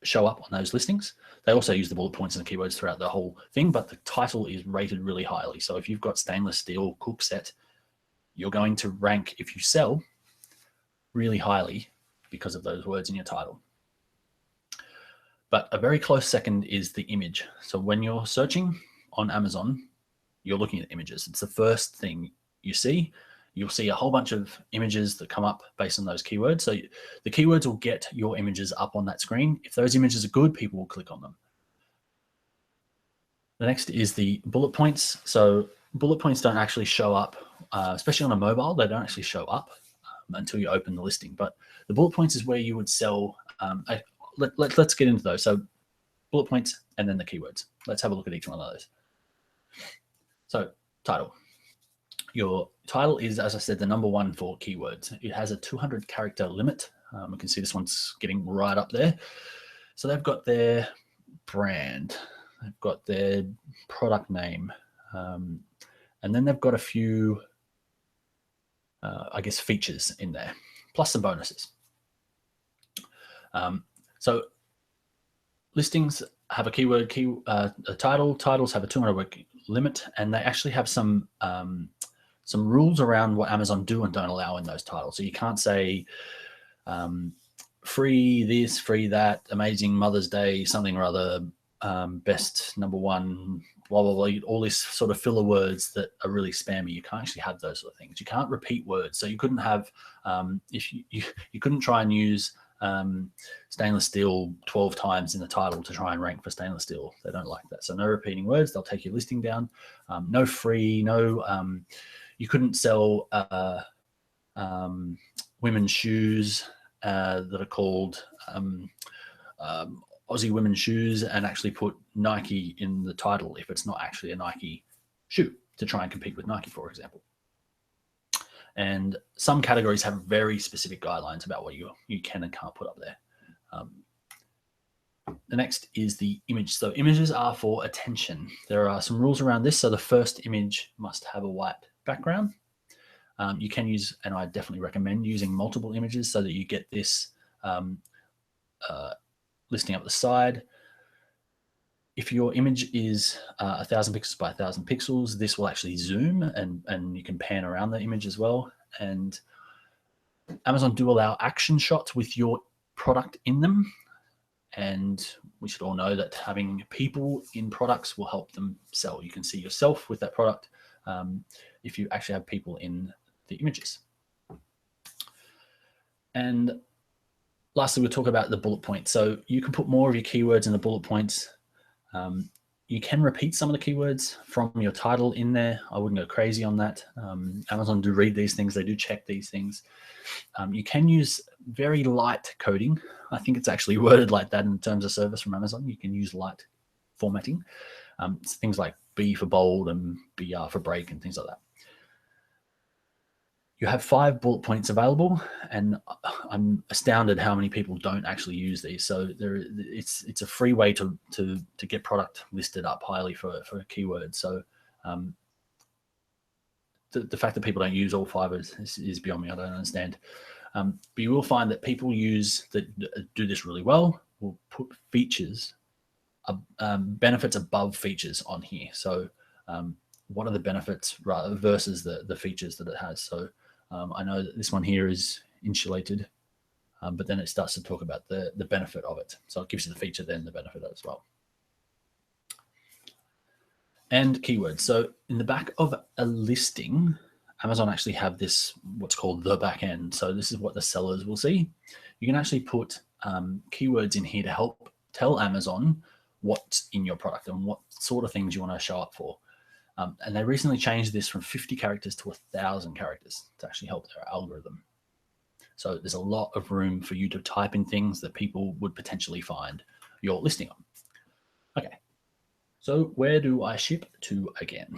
show up on those listings. They also use the bullet points and the keywords throughout the whole thing, but the title is rated really highly. So if you've got stainless steel cook set, you're going to rank, if you sell, really highly because of those words in your title. But a very close second is the image. So when you're searching on Amazon, you're looking at images. It's the first thing you see. You'll see a whole bunch of images that come up based on those keywords. So the keywords will get your images up on that screen. If those images are good, people will click on them. The next is the bullet points. So bullet points don't actually show up, especially on a mobile. They don't actually show up until you open the listing. But the bullet points is where you would sell. Let's get into those. So bullet points and then the keywords. Let's have a look at each one of those. So title. Your title is, as I said, the number one for keywords. It has a 200 character limit. We can see this one's getting right up there. So they've got their brand, they've got their product name, and then they've got a few, I guess, features in there, plus some bonuses. So listings have a keyword, a title. Titles have a 200 word limit, and they actually have some rules around what Amazon do and don't allow in those titles. So you can't say free this, free that, amazing Mother's Day, something or other, best number one, blah, blah, blah, all these sort of filler words that are really spammy. You can't actually have those sort of things. You can't repeat words. So you couldn't have, if you couldn't try and use stainless steel 12 times in the title to try and rank for stainless steel. They don't like that. So no repeating words. They'll take your listing down. No free, no, you couldn't sell women's shoes that are called Aussie women's shoes and actually put Nike in the title if it's not actually a Nike shoe, to try and compete with Nike, for example. And some categories have very specific guidelines about what you can and can't put up there. The next is the image. So images are for attention. There are some rules around this. So the first image must have a white background. You can use, and I definitely recommend using multiple images so that you get this listing up the side. If your image is 1,000 pixels by 1,000 pixels, this will actually zoom and you can pan around the image as well. And Amazon do allow action shots with your product in them. And we should all know that having people in products will help them sell. You can see yourself with that product if you actually have people in the images. And lastly, we'll talk about the bullet points. So you can put more of your keywords in the bullet points. You can repeat some of the keywords from your title in there. I wouldn't go crazy on that. Amazon do read these things. They do check these things. You can use very light coding. I think it's actually worded like that in terms of service from Amazon. You can use light formatting. Things like B for bold and BR for break and things like that. You have 5 bullet points available, and I'm astounded how many people don't actually use these. So it's a free way to get product listed up highly for keywords. So the fact that people don't use all 5 is beyond me. I don't understand. But you will find that people that do this really well will put features, benefits above features on here. So what are the benefits versus the features that it has? So I know that this one here is insulated, but then it starts to talk about the benefit of it. So it gives you the feature, then the benefit as well. And keywords. So in the back of a listing, Amazon actually have this, what's called the back end. So this is what the sellers will see. You can actually put keywords in here to help tell Amazon what's in your product and what sort of things you want to show up for. And they recently changed this from 50 characters to 1,000 characters to actually help their algorithm. So there's a lot of room for you to type in things that people would potentially find your listing on. Okay, so where do I ship to again?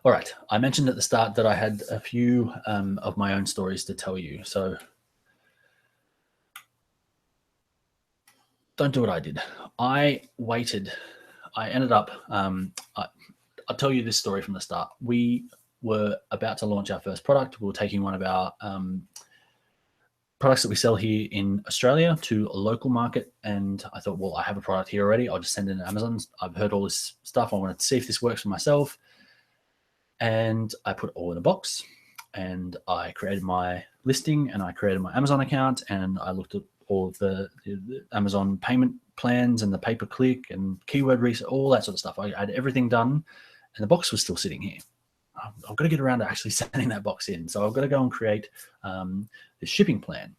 All right, I mentioned at the start that I had a few of my own stories to tell you. So don't do what I did. I waited. I ended up, I'll tell you this story from the start. We were about to launch our first product. We were taking one of our products that we sell here in Australia to a local market. And I thought, well, I have a product here already. I'll just send it to Amazon. I've heard all this stuff. I wanted to see if this works for myself. And I put it all in a box. And I created my listing and I created my Amazon account. And I looked at all of the Amazon payment plans and the pay-per-click and keyword research, all that sort of stuff. I had everything done and the box was still sitting here. I've got to get around to actually sending that box in. So I've got to go and create the shipping plan.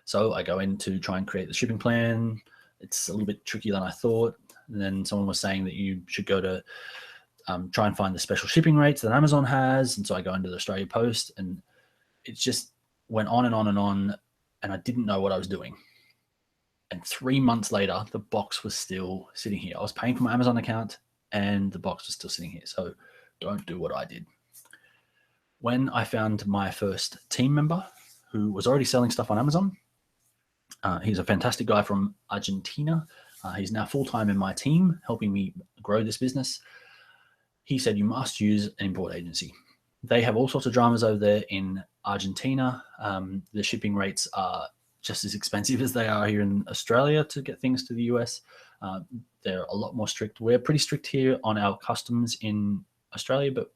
So I go in to try and create the shipping plan. It's a little bit trickier than I thought. And then someone was saying that you should go to try and find the special shipping rates that Amazon has. And so I go into the Australia Post, and it just went on and on and on, and I didn't know what I was doing. And 3 months later, the box was still sitting here. I was paying for my Amazon account, and the box was still sitting here. So don't do what I did. When I found my first team member who was already selling stuff on Amazon, he's a fantastic guy from Argentina. He's now full-time in my team, helping me grow this business. He said, you must use an import agency. They have all sorts of dramas over there in Argentina. The shipping rates are just as expensive as they are here in Australia to get things to the US. They're a lot more strict. We're pretty strict here on our customs in Australia, but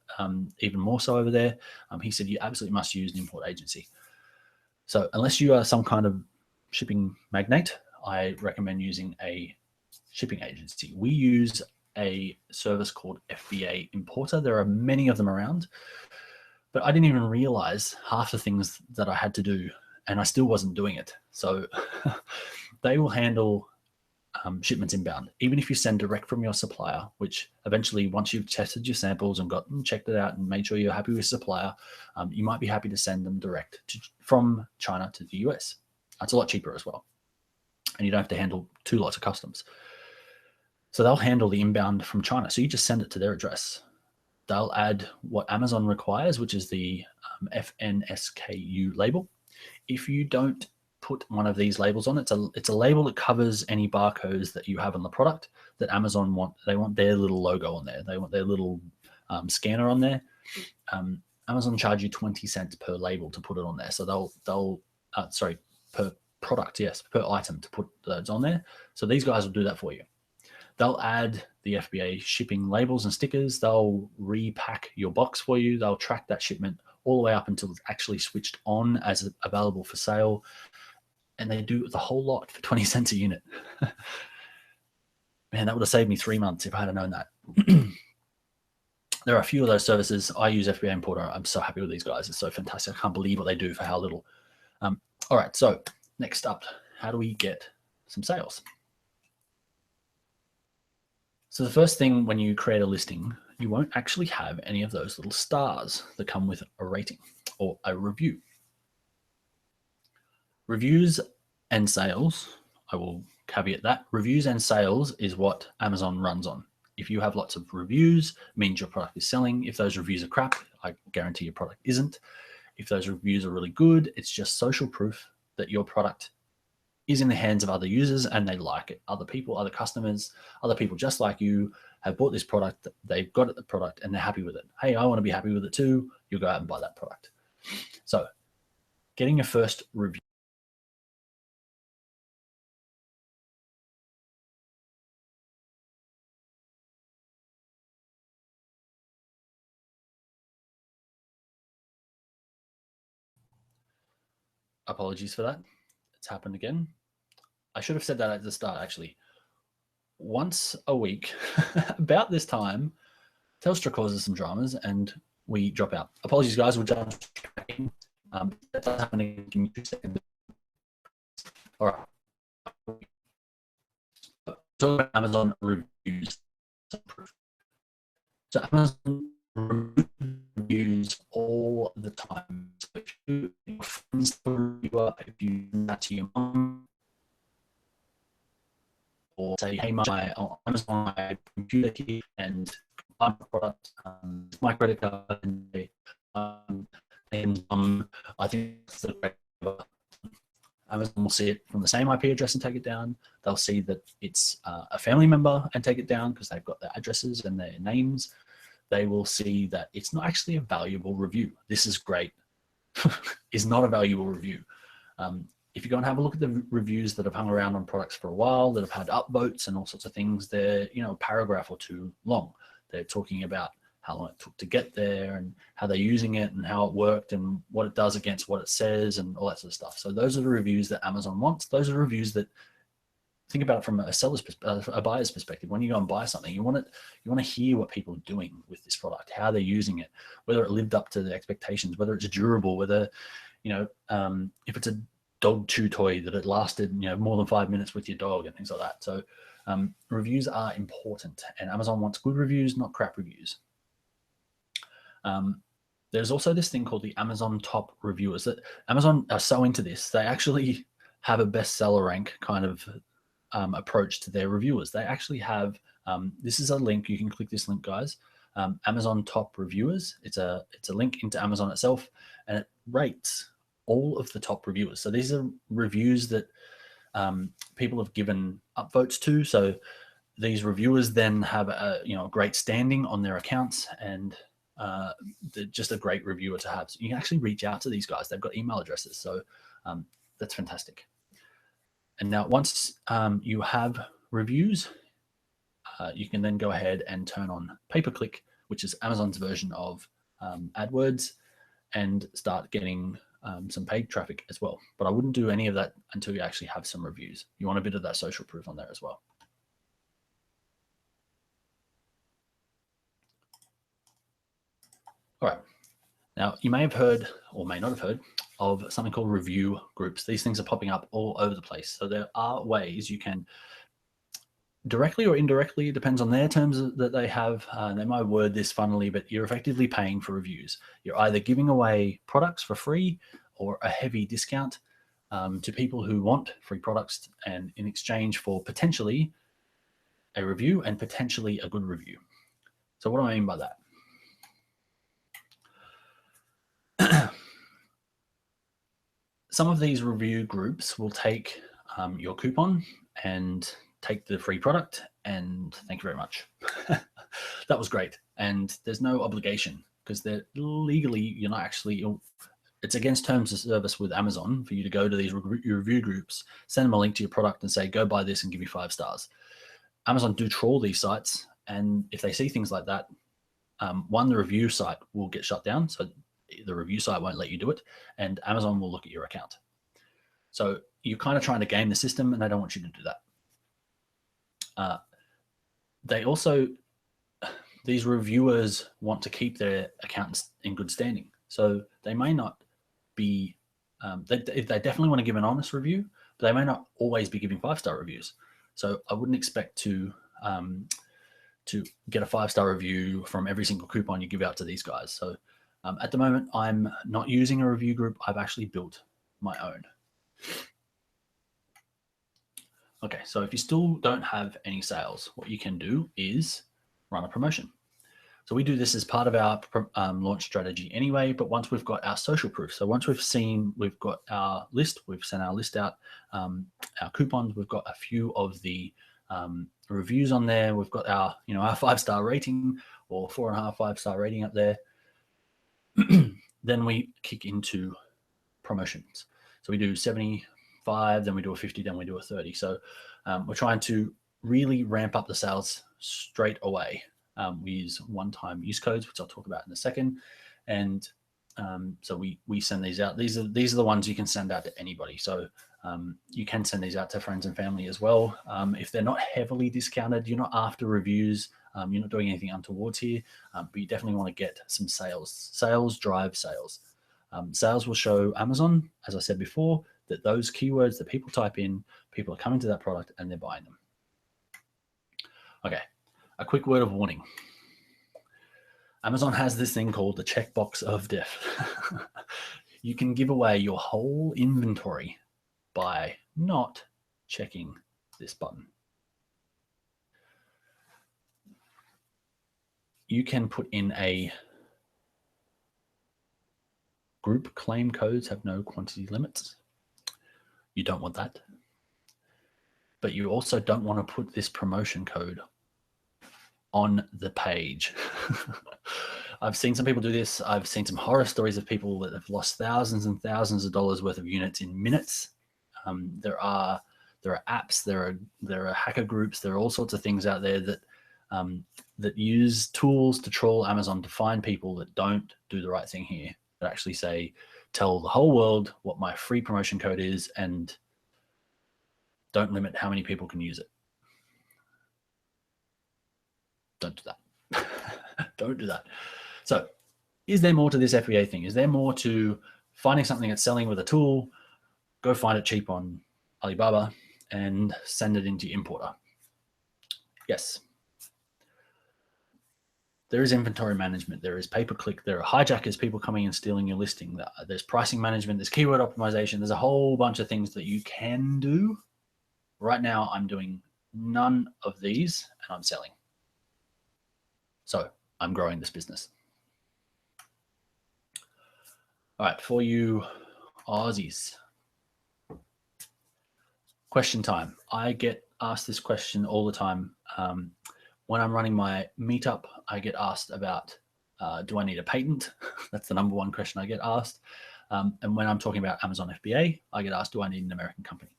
even more so over there. He said, you absolutely must use an import agency. So unless you are some kind of shipping magnate, I recommend using a shipping agency. We use a service called FBA Importer. There are many of them around, but I didn't even realize half the things that I had to do, and I still wasn't doing it. So they will handle shipments inbound, even if you send direct from your supplier, which eventually, once you've tested your samples and checked it out and made sure you're happy with your supplier, you might be happy to send them direct from China to the US. That's a lot cheaper as well. And you don't have to handle 2 lots of customs. So they'll handle the inbound from China. So you just send it to their address. They'll add what Amazon requires, which is the FNSKU label. If you don't put one of these labels on, it's a label that covers any barcodes that you have on the product that Amazon want. They want their little logo on there. They want their little scanner on there. Amazon charge you 20 cents per label to put it on there. So they'll per product, yes, per item to put those on there. So these guys will do that for you. They'll add the FBA shipping labels and stickers. They'll repack your box for you. They'll track that shipment all the way up until it's actually switched on as available for sale. And they do the whole lot for 20 cents a unit. Man, that would have saved me 3 months if I had known that. There are a few of those services. I use FBA Importer. I'm so happy with these guys. It's so fantastic. I can't believe what they do for how little. All right, so next up, how do we get some sales? So the first thing when you create a listing, you won't actually have any of those little stars that come with a rating or a review. Reviews and sales, I will caveat that. Reviews and sales is what Amazon runs on. If you have lots of reviews, it means your product is selling. If those reviews are crap, I guarantee your product isn't. If those reviews are really good, it's just social proof that your product is in the hands of other users and they like it. Other people, other customers, other people just like you have bought this product, they've got the product and they're happy with it. Hey, I want to be happy with it too. You'll go out and buy that product. So getting your first review. Apologies for that. It's happened again. I should have said that at the start, actually. Once a week, about this time, Telstra causes some dramas and we drop out. Apologies, guys. We'll jump straight in. That does happen again. Give me 2 seconds. All right. Talk about Amazon reviews. So Amazon reviews all the time. So if you friends reviewer, if you do that to your mom, or say, hey, on Amazon, my computer here and buy my product, my credit card, and I think that's the great. Amazon will see it from the same IP address and take it down. They'll see that it's a family member and take it down because they've got their addresses and their names. They will see that it's not actually a valuable review. This is great. Is not a valuable review. If you go and have a look at the reviews that have hung around on products for a while, that have had upvotes and all sorts of things, they're, a paragraph or two long. They're talking about how long it took to get there and how they're using it and how it worked and what it does against what it says and all that sort of stuff. So those are the reviews that Amazon wants. Those are reviews that, think about it from a buyer's perspective. When you go and buy something, you want to hear what people are doing with this product, how they're using it, whether it lived up to the expectations, whether it's durable, whether, if it's a dog chew toy that it lasted, more than 5 minutes with your dog and things like that. So Reviews are important, and Amazon wants good reviews, not crap reviews. There's also this thing called the Amazon top reviewers. That Amazon are so into this, they actually have a bestseller rank kind of approach to their reviewers. They actually have, this is a link, you can click this link, guys. Amazon top reviewers. It's a link into Amazon itself, and it rates all of the top reviewers. So these are reviews that people have given upvotes to. So these reviewers then have a great standing on their accounts, and they're just a great reviewer to have. So you can actually reach out to these guys. They've got email addresses, so that's fantastic. And now once you have reviews, you can then go ahead and turn on pay-per-click, which is Amazon's version of AdWords, and start getting some paid traffic as well. But I wouldn't do any of that until you actually have some reviews. You want a bit of that social proof on there as well. All right. Now, you may have heard or may not have heard of something called review groups. These things are popping up all over the place. So there are ways you can directly or indirectly, it depends on their terms that they have. They might word this funnily, but you're effectively paying for reviews. You're either giving away products for free or a heavy discount to people who want free products, and in exchange for potentially a review and potentially a good review. So what do I mean by that? Some of these review groups will take your coupon and take the free product, and thank you very much. That was great. And there's no obligation, because they're legally, you're not actually, it's against terms of service with Amazon for you to go to these review groups, send them a link to your product and say, go buy this and give me 5 stars. Amazon do trawl these sites, and if they see things like that, one, the review site will get shut down. So the review site won't let you do it, and Amazon will look at your account. So you're kind of trying to game the system, and they don't want you to do that. They also, these reviewers want to keep their accounts in good standing. So they may not be, they definitely want to give an honest review, but they may not always be giving 5-star reviews. So I wouldn't expect to get a 5-star review from every single coupon you give out to these guys. So at the moment, I'm not using a review group. I've actually built my own. Okay, so if you still don't have any sales, what you can do is run a promotion. So we do this as part of our launch strategy anyway, but once we've got our social proof, so once we've got our list, we've sent our list out, our coupons, we've got a few of the reviews on there, we've got our 5-star rating or 4.5, 5-star rating up there, then we kick into promotions. So we do 75, then we do a 50, then we do a 30. So we're trying to really ramp up the sales straight away. We use one-time use codes, which I'll talk about in a second. And so we send these out. These are the ones you can send out to anybody. So you can send these out to friends and family as well. If they're not heavily discounted, you're not after reviews, you're not doing anything untowards here, but you definitely want to get some sales. Sales drive sales. Sales will show Amazon, as I said before, that those keywords that people type in, people are coming to that product and they're buying them. Okay, a quick word of warning. Amazon has this thing called the checkbox of death. You can give away your whole inventory by not checking this button. You can put in a group claim codes have no quantity limits. You don't want that. But you also don't want to put this promotion code on the page. I've seen some people do this. I've seen some horror stories of people that have lost thousands and thousands of dollars worth of units in minutes. There are apps, there are hacker groups, there are all sorts of things out there that that use tools to troll Amazon to find people that don't do the right thing here, that actually say, tell the whole world what my free promotion code is and don't limit how many people can use it. Don't do that. Don't do that. So is there more to this FBA thing? Is there more to finding something that's selling with a tool, go find it cheap on Alibaba and send it into your importer? Yes. There is inventory management. There is pay-per-click. There are hijackers, people coming and stealing your listing. There's pricing management. There's keyword optimization. There's a whole bunch of things that you can do. Right now, I'm doing none of these and I'm selling. So I'm growing this business. All right, for you Aussies. Question time. I get asked this question all the time. When I'm running my meetup, I get asked about, do I need a patent? That's the number one question I get asked. And when I'm talking about Amazon FBA, I get asked, do I need an American company?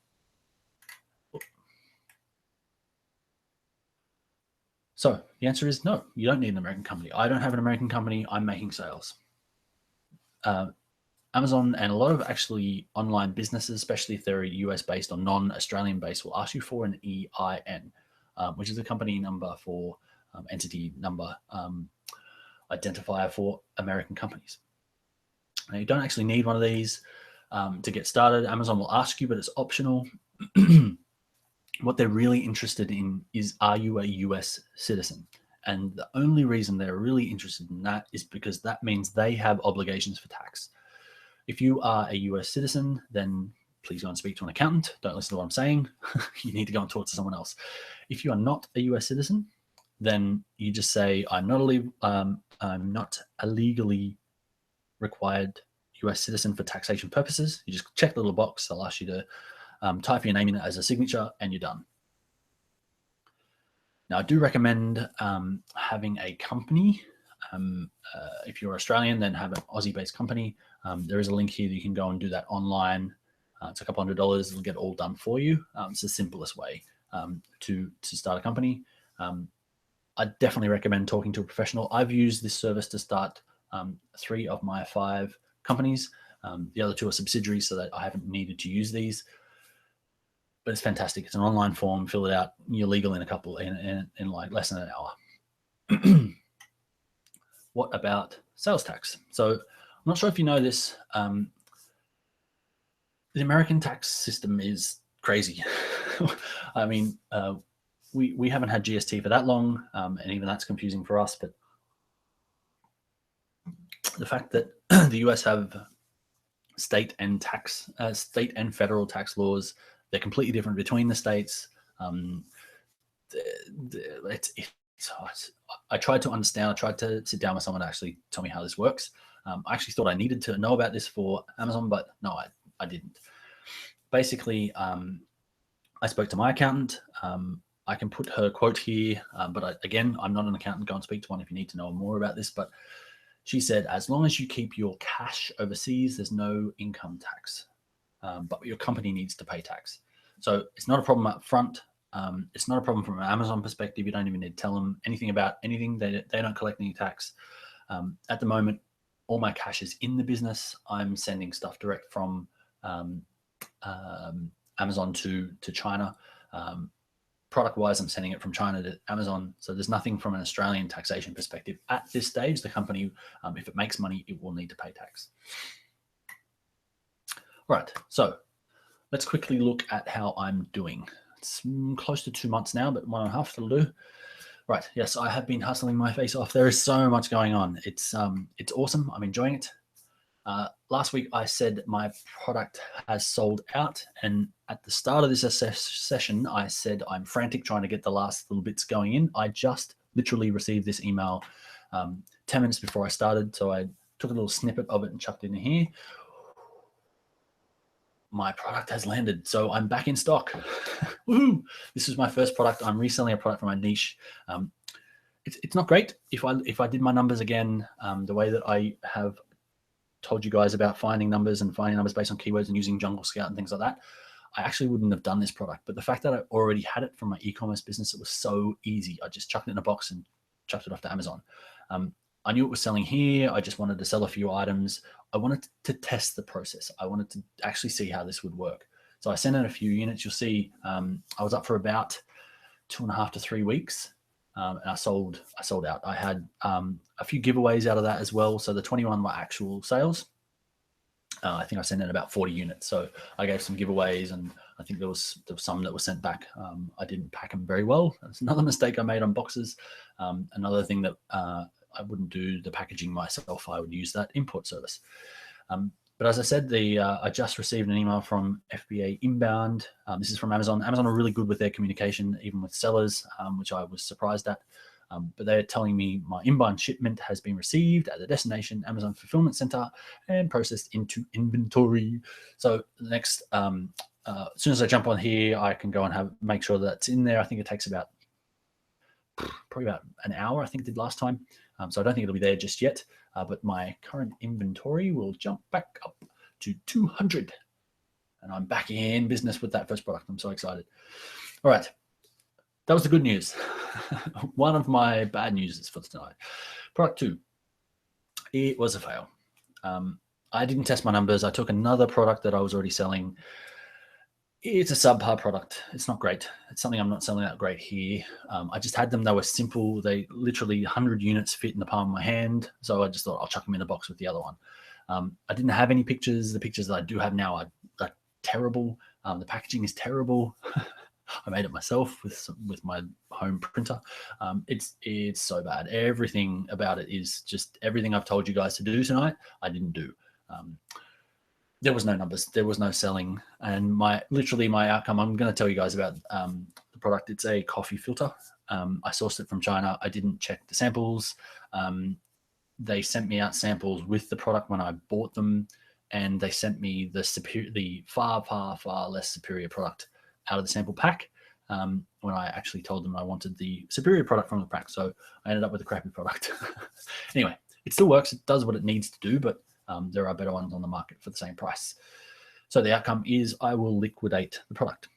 So the answer is no, you don't need an American company. I don't have an American company. I'm making sales. Amazon and a lot of actually online businesses, especially if they're US based or non-Australian based, will ask you for an EIN, which is a company number for entity number identifier for American companies. Now, you don't actually need one of these to get started. Amazon will ask you, but it's optional. What they're really interested in is, are you a US citizen? And the only reason they're really interested in that is because that means they have obligations for tax. If you are a US citizen, then please go and speak to an accountant. Don't listen to what I'm saying. You need to go and talk to someone else. If you are not a US citizen, then you just say, I'm not a legally required US citizen for taxation purposes. You just check the little box. They'll ask you to type your name in as a signature and you're done. Now, I do recommend having a company. If you're Australian, then have an Aussie-based company. There is a link here that you can go and do that online. It's a couple $100. It'll get all done for you. It's the simplest way to start a company. I definitely recommend talking to a professional. I've used this service to start 3 of my 5 companies. The other 2 are subsidiaries, so that I haven't needed to use these. But it's fantastic. It's an online form. Fill it out. You're legal in like less than an hour. What about sales tax? So I'm not sure if you know this. The American tax system is crazy. I mean, we haven't had GST for that long, and even that's confusing for us. But the fact that the US have state and federal tax laws, they're completely different between the states. I tried to understand. I tried to sit down with someone to actually tell me how this works. I actually thought I needed to know about this for Amazon, but no, I didn't. Basically, I spoke to my accountant. I can put her quote here, but again, I'm not an accountant. Go and speak to one if you need to know more about this. But she said, as long as you keep your cash overseas, there's no income tax, but your company needs to pay tax. So it's not a problem up front. It's not a problem from an Amazon perspective. You don't even need to tell them anything about anything. They don't collect any tax. At the moment, all my cash is in the business. I'm sending stuff direct from Amazon to China. Product-wise, I'm sending it from China to Amazon. So there's nothing from an Australian taxation perspective. At this stage, the company, if it makes money, it will need to pay tax. All right, so let's quickly look at how I'm doing. It's close to 2 months now, but 1.5 will do. Right, yes, I have been hustling my face off. There is so much going on. It's awesome. I'm enjoying it. Last week, I said my product has sold out. And at the start of this session, I said I'm frantic trying to get the last little bits going in. I just literally received this email 10 minutes before I started. So I took a little snippet of it and chucked it in here. My product has landed. So I'm back in stock. Woohoo! This is my first product. I'm reselling a product from my niche. It's not great. If I did my numbers again, the way that I have told you guys about finding numbers based on keywords and using Jungle Scout and things like that, I actually wouldn't have done this product. But the fact that I already had it from my e-commerce business, it was so easy. I just chucked it in a box and chucked it off to Amazon. I knew it was selling here. I just wanted to sell a few items. I wanted to test the process. I wanted to actually see how this would work. So I sent out a few units. You'll see I was up for about 2.5 to 3 weeks. And I sold out. I had a few giveaways out of that as well. So the 21 were actual sales. I think I sent in about 40 units. So I gave some giveaways and I think there was some that were sent back. I didn't pack them very well. That's another mistake I made on boxes. Another thing that I wouldn't do the packaging myself. I would use that import service. But as I said, I just received an email from FBA Inbound. This is from Amazon. Amazon are really good with their communication, even with sellers, which I was surprised at. But they're telling me my inbound shipment has been received at the destination Amazon Fulfillment Center and processed into inventory. So the next, as soon as I jump on here, I can go and make sure that's in there. I think it takes probably about an hour, I think it did last time. So I don't think it'll be there just yet. But my current inventory will jump back up to 200. And I'm back in business with that first product. I'm so excited. All right. That was the good news. One of my bad news is for tonight. Product 2. It was a fail. I didn't test my numbers. I took another product that I was already selling. It's a subpar product. It's not great. It's something I'm not selling that great here. I just had them. They were simple. They literally 100 units fit in the palm of my hand. So I just thought I'll chuck them in a box with the other one. I didn't have any pictures. The pictures that I do have now are terrible. The packaging is terrible. I made it myself with my home printer. It's so bad. Everything about it is just everything I've told you guys to do tonight, I didn't do. There was no numbers. There was no selling. And my outcome, I'm going to tell you guys about the product. It's a coffee filter. I sourced it from China. I didn't check the samples. They sent me out samples with the product when I bought them, and they sent me the far, far, far less superior product out of the sample pack when I actually told them I wanted the superior product from the pack. So I ended up with a crappy product. Anyway, it still works. It does what it needs to do, but there are better ones on the market for the same price. So the outcome is I will liquidate the product.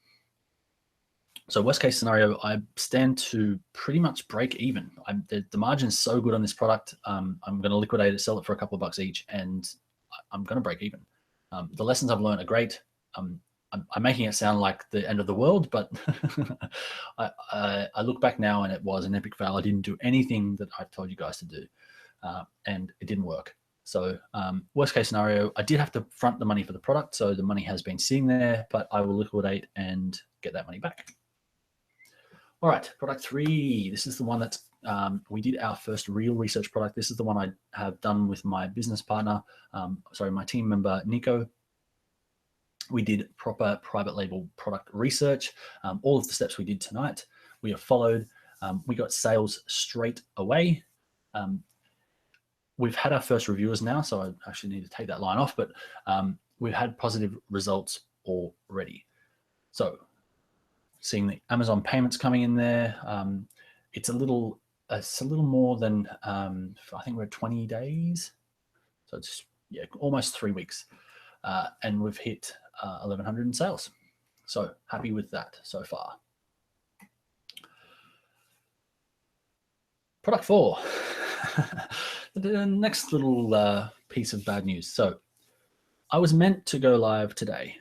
So worst case scenario, I stand to pretty much break even. The margin is so good on this product. I'm going to liquidate it, sell it for a couple of bucks each, and I'm going to break even. The lessons I've learned are great. I'm making it sound like the end of the world, but I look back now and it was an epic fail. I didn't do anything that I told you guys to do, and it didn't work. So worst case scenario, I did have to front the money for the product, so the money has been sitting there, but I will liquidate and get that money back. All right, product 3. This is the one that we did our first real research product. This is the one I have done with my business partner, my team member, Nico. We did proper private label product research. All of the steps we did tonight, we have followed. We got sales straight away. We've had our first reviewers now, so I actually need to take that line off, but we've had positive results already. So seeing the Amazon payments coming in there, it's a little more than, I think we're at 20 days. So it's almost 3 weeks. And we've hit 1,100 in sales. So happy with that so far. Product 4. The next little piece of bad news. So I was meant to go live today.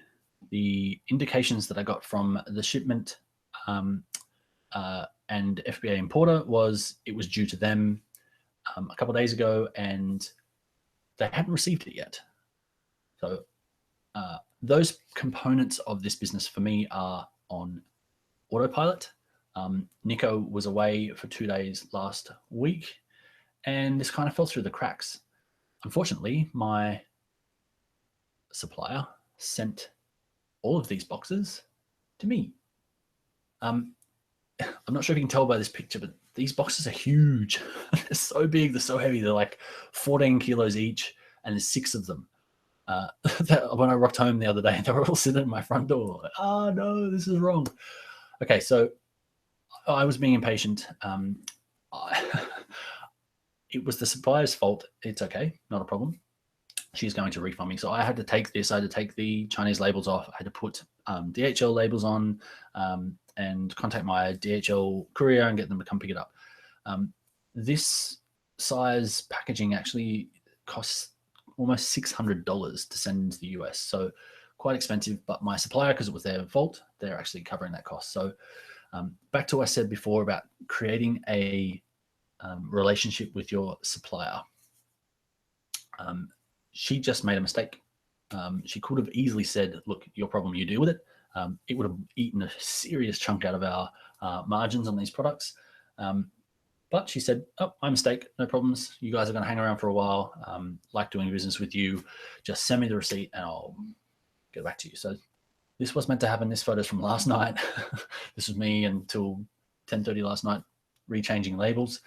The indications that I got from the shipment and FBA importer was it was due to them a couple of days ago, and they hadn't received it yet. So those components of this business for me are on autopilot. Nico was away for 2 days last week, and this kind of fell through the cracks. Unfortunately, my supplier sent all of these boxes to me. I'm not sure if you can tell by this picture, but these boxes are huge. They're so big, they're so heavy. They're like 14 kilos each, and there's 6 of them. When I rocked home the other day, they were all sitting at my front door. Like, oh no, this is wrong. Okay, so I was being impatient. It was the supplier's fault. It's okay, not a problem. She's going to refund me. So I had to take this. I had to take the Chinese labels off. I had to put DHL labels on and contact my DHL courier and get them to come pick it up. This size packaging actually costs almost $600 to send into the US. So quite expensive, but my supplier, because it was their fault, they're actually covering that cost. So back to what I said before about creating a relationship with your supplier. She just made a mistake. She could have easily said, look, your problem, you deal with it. it would have eaten a serious chunk out of our margins on these products. But she said, oh, my mistake, no problems. You guys are going to hang around for a while. Like doing business with you. Just send me the receipt and I'll get back to you. So this was meant to happen. This photo's from last night. This was me until 10:30 last night, rechanging labels.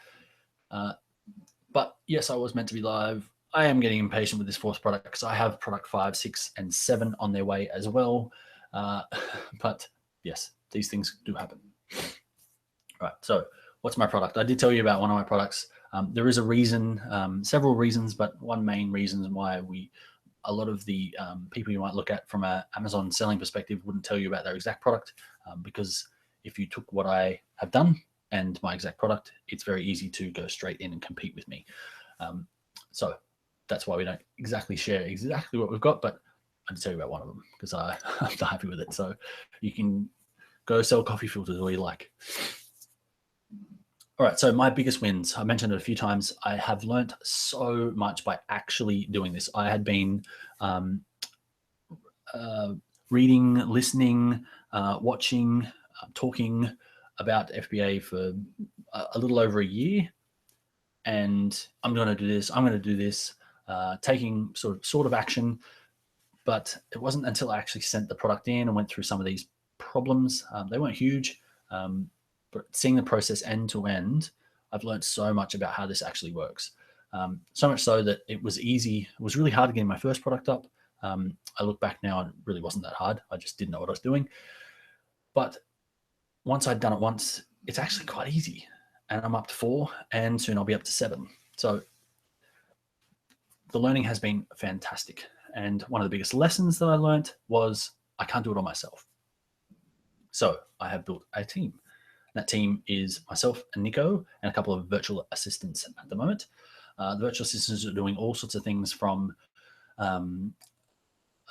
But yes, I was meant to be live. I am getting impatient with this fourth product because I have product 5, 6, and 7 on their way as well. But yes, these things do happen. All right, so what's my product? I did tell you about one of my products. There is a reason, several reasons, but one main reason why a lot of the people you might look at from an Amazon selling perspective wouldn't tell you about their exact product, because if you took what I have done and my exact product, it's very easy to go straight in and compete with me. So that's why we don't exactly share exactly what we've got, but I can tell you about one of them because I'm happy with it. So you can go sell coffee filters all you like. All right, so my biggest wins, I mentioned it a few times. I have learned so much by actually doing this. I had been reading, listening, watching, talking about FBA for a little over a year. And I'm going to do this, I'm going to do this, taking sort of action. But it wasn't until I actually sent the product in and went through some of these problems. They weren't huge, but seeing the process end to end, I've learned so much about how this actually works. So much so that it was easy. It was really hard getting my first product up. I look back now and it really wasn't that hard. I just didn't know what I was doing. But once I'd done it once, it's actually quite easy. And I'm up to 4, and soon I'll be up to 7. So the learning has been fantastic. And one of the biggest lessons that I learned was I can't do it on myself. So I have built a team. That team is myself and Nico and a couple of virtual assistants at the moment. The virtual assistants are doing all sorts of things from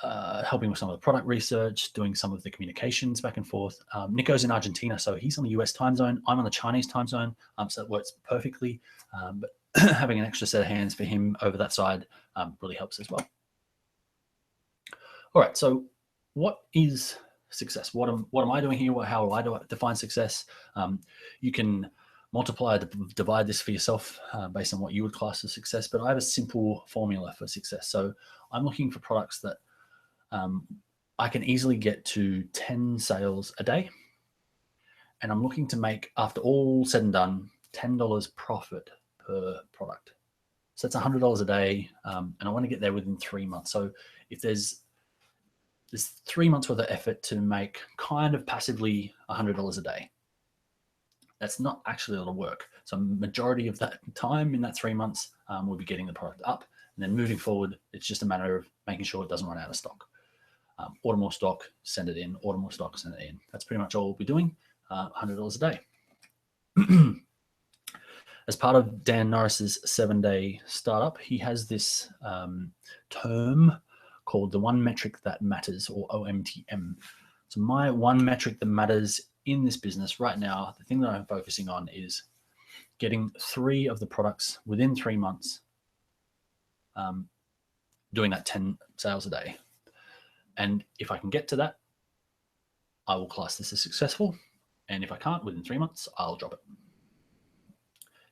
helping with some of the product research, doing some of the communications back and forth. Nico's in Argentina, so he's on the US time zone. I'm on the Chinese time zone, so it works perfectly. But having an extra set of hands for him over that side really helps as well. All right, so what is success? What am I doing here? How do I define success? You can multiply, divide this for yourself based on what you would class as success, but I have a simple formula for success. So I'm looking for products that I can easily get to 10 sales a day. And I'm looking to make, after all said and done, $10 profit per product. So that's $100 a day. And I want to get there within 3 months. So if there's 3 months worth of effort to make kind of passively $100 a day, that's not actually a lot of work. So majority of that time in that 3 months, we'll be getting the product up. And then moving forward, it's just a matter of making sure it doesn't run out of stock. Order more stock, send it in, order more stock, send it in. That's pretty much all we'll be doing, $100 a day. As part of Dan Norris's 7-day startup, he has this term called the one metric that matters, or OMTM. So my one metric that matters in this business right now, the thing that I'm focusing on is getting 3 of the products within 3 months, doing that 10 sales a day. And if I can get to that, I will class this as successful. And if I can't within 3 months, I'll drop it.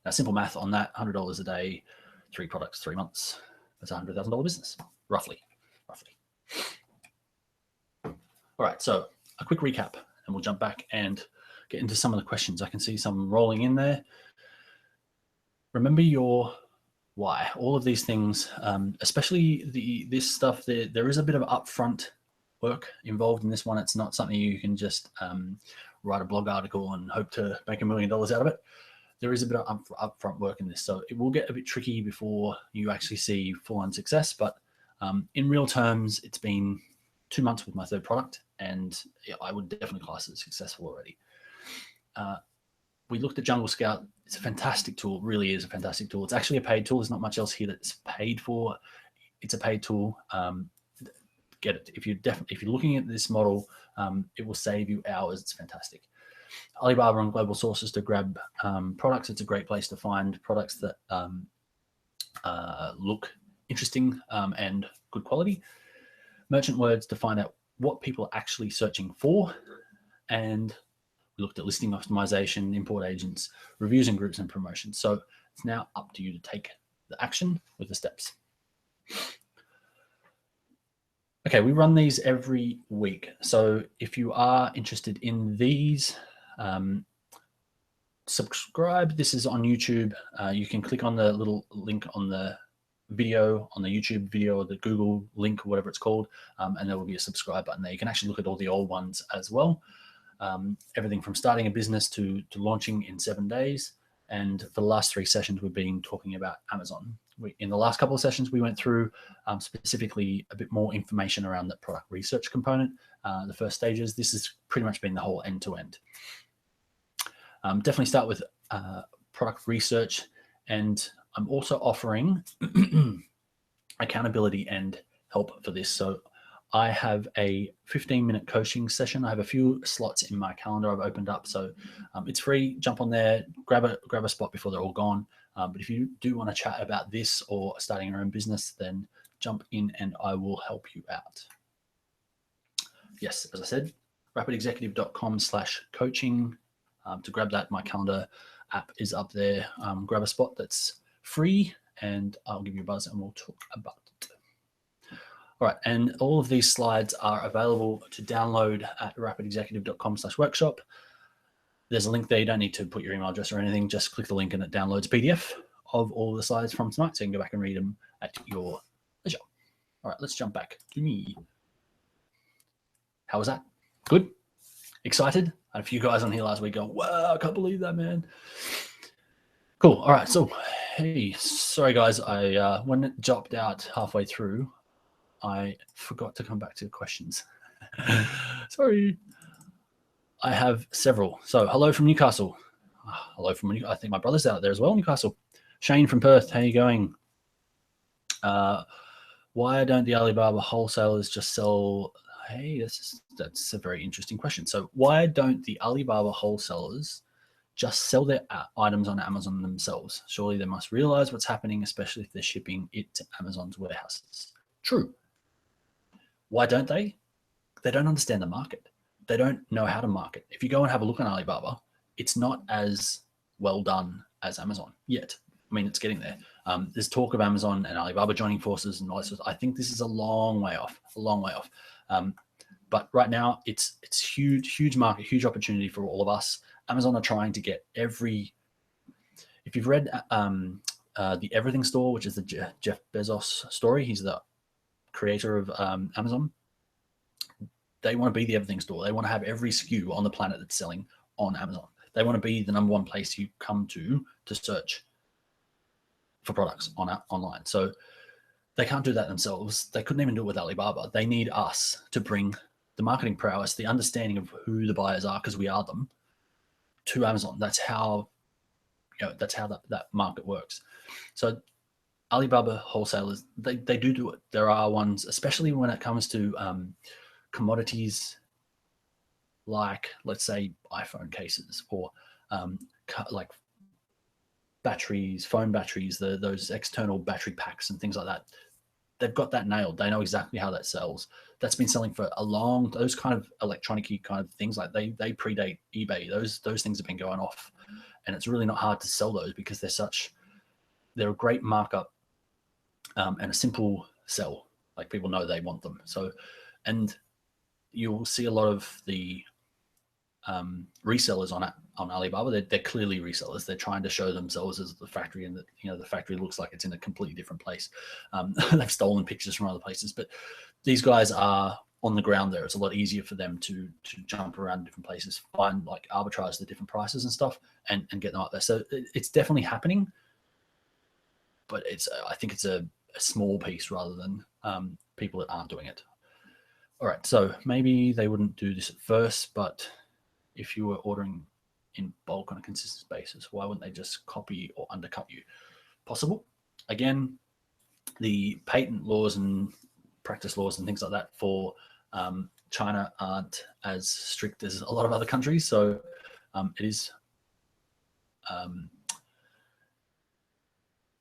Now, simple math on that, $100 a day, 3 products, 3 months. That's a $100,000 business, roughly. All right, so a quick recap, and we'll jump back and get into some of the questions. I can see some rolling in there. Remember your why. All of these things, especially this stuff, there is a bit of upfront work involved in this one. It's not something you can just write a blog article and hope to make $1 million out of it. There is a bit of upfront work in this, so it will get a bit tricky before you actually see full-on success. But in real terms, it's been 2 months with my 3rd product, and I would definitely class it successful already. We looked at Jungle Scout. It's a fantastic tool. It really is a fantastic tool. It's actually a paid tool. There's not much else here that's paid for. It's a paid tool. Get it. If you're looking at this model, it will save you hours. It's fantastic. Alibaba and global sources to grab products. It's a great place to find products that look interesting and good quality. Merchant words to find out what people are actually searching for, and we looked at listing optimization, import agents, reviews and groups, and promotions. So it's now up to you to take the action with the steps. Okay, we run these every week. So if you are interested in these, subscribe. This is on YouTube. You can click on the little link on the video, on the YouTube video, or the Google link, or whatever it's called, and there will be a subscribe button there. You can actually look at all the old ones as well. Everything from starting a business to launching in 7 days. And for the last 3 sessions, we've been talking about Amazon. In the last couple of sessions, we went through specifically a bit more information around the product research component, the first stages. This has pretty much been the whole end-to-end. Definitely start with product research, and I'm also offering accountability and help for this. So I have a 15-minute coaching session. I have a few slots in my calendar I've opened up, so it's free. Jump on there, grab a spot before they're all gone. But if you do want to chat about this or starting your own business, then jump in and I will help you out. Yes, as I said, rapidexecutive.com/coaching. To grab that, my calendar app is up there. Grab a spot that's free and I'll give you a buzz and we'll talk about it. All right, and all of these slides are available to download at rapidexecutive.com/workshop. There's a link there. You don't need to put your email address or anything. Just click the link and it downloads a PDF of all the slides from tonight, so you can go back and read them at your leisure. All right, let's jump back to me. How was that? Good? Excited? I had a few guys on here last week going, wow, I can't believe that, man. Cool. All right, so, hey, sorry, guys. When it dropped out halfway through, I forgot to come back to the questions. Sorry. I have several. So, hello from Newcastle. Hello from Newcastle. I think my brother's out there as well, Newcastle. Shane from Perth, how you going? Why don't the Alibaba wholesalers just sell? Hey, that's a very interesting question. So, why don't the Alibaba wholesalers just sell their items on Amazon themselves? Surely they must realize what's happening, especially if they're shipping it to Amazon's warehouses. True. Why don't they? They don't understand the market. They don't know how to market. If you go and have a look on Alibaba, it's not as well done as Amazon yet. I mean, it's getting there. There's talk of Amazon and Alibaba joining forces and all that. I think this is a long way off, but right now it's huge market, huge opportunity for all of us. Amazon are trying to get if you've read the Everything Store, which is the Jeff Bezos story, he's the creator of Amazon. They want to be the Everything Store. They want to have every SKU on the planet that's selling on Amazon. They want to be the number one place you come to search for products online. So they can't do that themselves. They couldn't even do it with Alibaba. They need us to bring the marketing prowess, the understanding of who the buyers are, because we are them, to Amazon. That's how that market works. So Alibaba wholesalers, they do it. There are ones, especially when it comes to commodities like, let's say, iPhone cases or like batteries, phone batteries, those external battery packs and things like that. They've got that nailed. They know exactly how that sells. That's been selling for those kind of electronic-y kind of things, like they predate eBay. Those things have been going off, and it's really not hard to sell those because they're a great markup and a simple sell. Like, people know they want them. So, and you'll see a lot of the resellers on Alibaba. They're clearly resellers. They're trying to show themselves as the factory, and the factory looks like it's in a completely different place. They've stolen pictures from other places, but these guys are on the ground there. It's a lot easier for them to jump around different places, find, like, arbitrage the different prices and stuff, and get them up there. So it's definitely happening, but I think it's a small piece rather than people that aren't doing it. All right, so maybe they wouldn't do this at first, but if you were ordering in bulk on a consistent basis, why wouldn't they just copy or undercut you? Possible. Again, the patent laws and practice laws and things like that for China aren't as strict as a lot of other countries. So it is,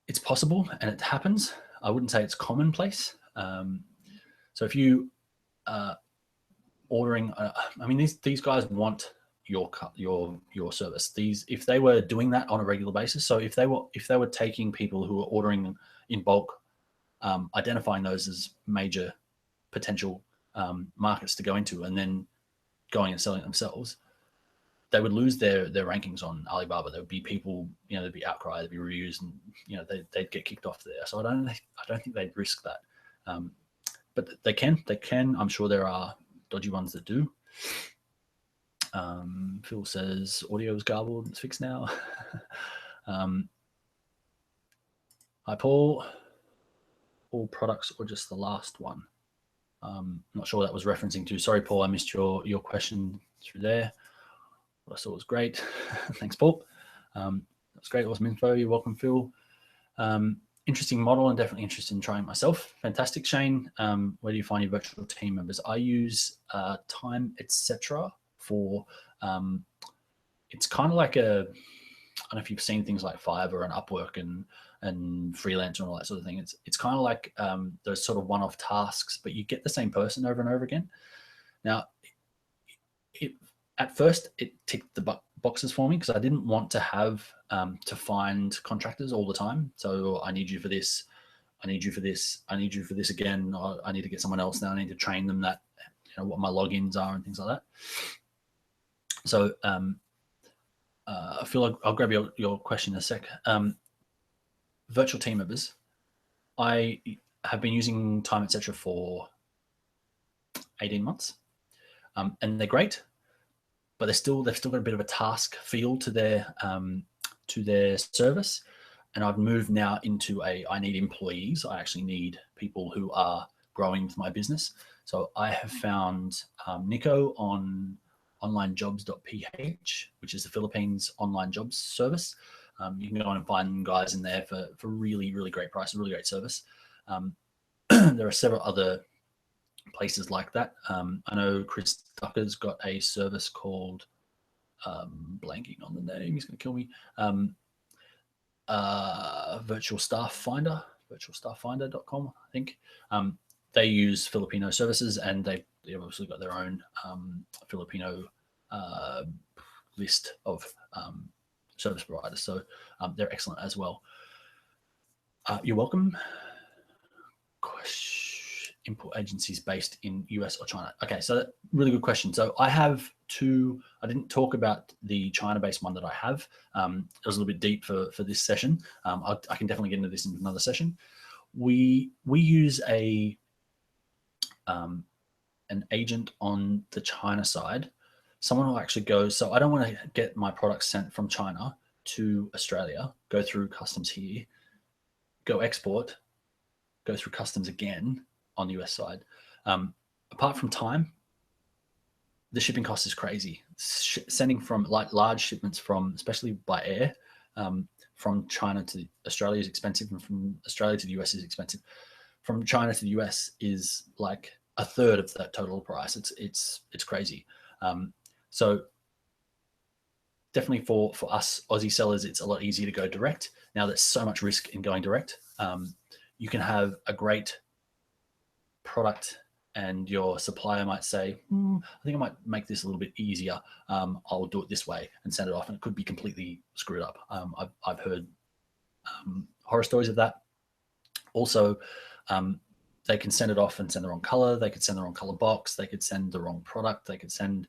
it's possible, and it happens. I wouldn't say it's commonplace. So if you ordering. I mean, these guys want your service. If they were doing that on a regular basis, so if they were taking people who are ordering in bulk, identifying those as major potential markets to go into, and then going and selling it themselves, they would lose their rankings on Alibaba. There would be people, there'd be outcry, there'd be reviews, and they'd get kicked off there. So I don't think they'd risk that. But they can. I'm sure there are dodgy ones that do. Phil says audio is garbled. It's fixed now. Hi, Paul. All products or just the last one? Not sure what that was referencing to. Sorry, Paul, I missed your question through there. What I saw was great. Thanks, Paul. That's great. Awesome info. You're welcome, Phil. Interesting model and definitely interested in trying myself. Fantastic, Shane. Where do you find your virtual team members? I use Time, etc. for, it's kind of like I don't know if you've seen things like Fiverr and Upwork and Freelance and all that sort of thing. It's kind of like those sort of one-off tasks, but you get the same person over and over again. Now, at first, it ticked the boxes for me because I didn't want to have to find contractors all the time. So I need you for this. I need you for this. I need you for this again. I need to get someone else now. I need to train them that, what my logins are and things like that. So I feel like I'll grab your question in a sec. Virtual team members. I have been using Time, etc. for 18 months, and they're great. But they've still got a bit of a task feel to their service, and I've moved now into I need employees. I actually need people who are growing with my business. So I have found Nico on onlinejobs.ph, which is the Philippines online jobs service. You can go on and find guys in there for really, really great price, really great service. There are several other places like that. I know Chris Ducker's got a service called, blanking on the name, he's going to kill me, Virtual Staff Finder, virtualstafffinder.com, I think. They use Filipino services, and they've obviously got their own Filipino list of service providers. So they're excellent as well. You're welcome. Import agencies based in US or China? Okay, so really good question. So I have two. I didn't talk about the China-based one that I have. It was a little bit deep for this session. I can definitely get into this in another session. We use an agent on the China side. Someone will actually go. So I don't want to get my products sent from China to Australia, go through customs here, go export, go through customs again on the US side. Apart from time, the shipping cost is crazy. Sending from large shipments from, especially by air, from China to Australia is expensive, and from Australia to the US is expensive. From China to the US is like a third of that total price. It's crazy. So definitely for us Aussie sellers, it's a lot easier to go direct. Now there's so much risk in going direct. You can have a great product and your supplier might say, I think I might make this a little bit easier. I'll do it this way and send it off, and it could be completely screwed up. I've heard horror stories of that. Also, they can send it off and send the wrong color. They could send the wrong color box. They could send the wrong product. They could send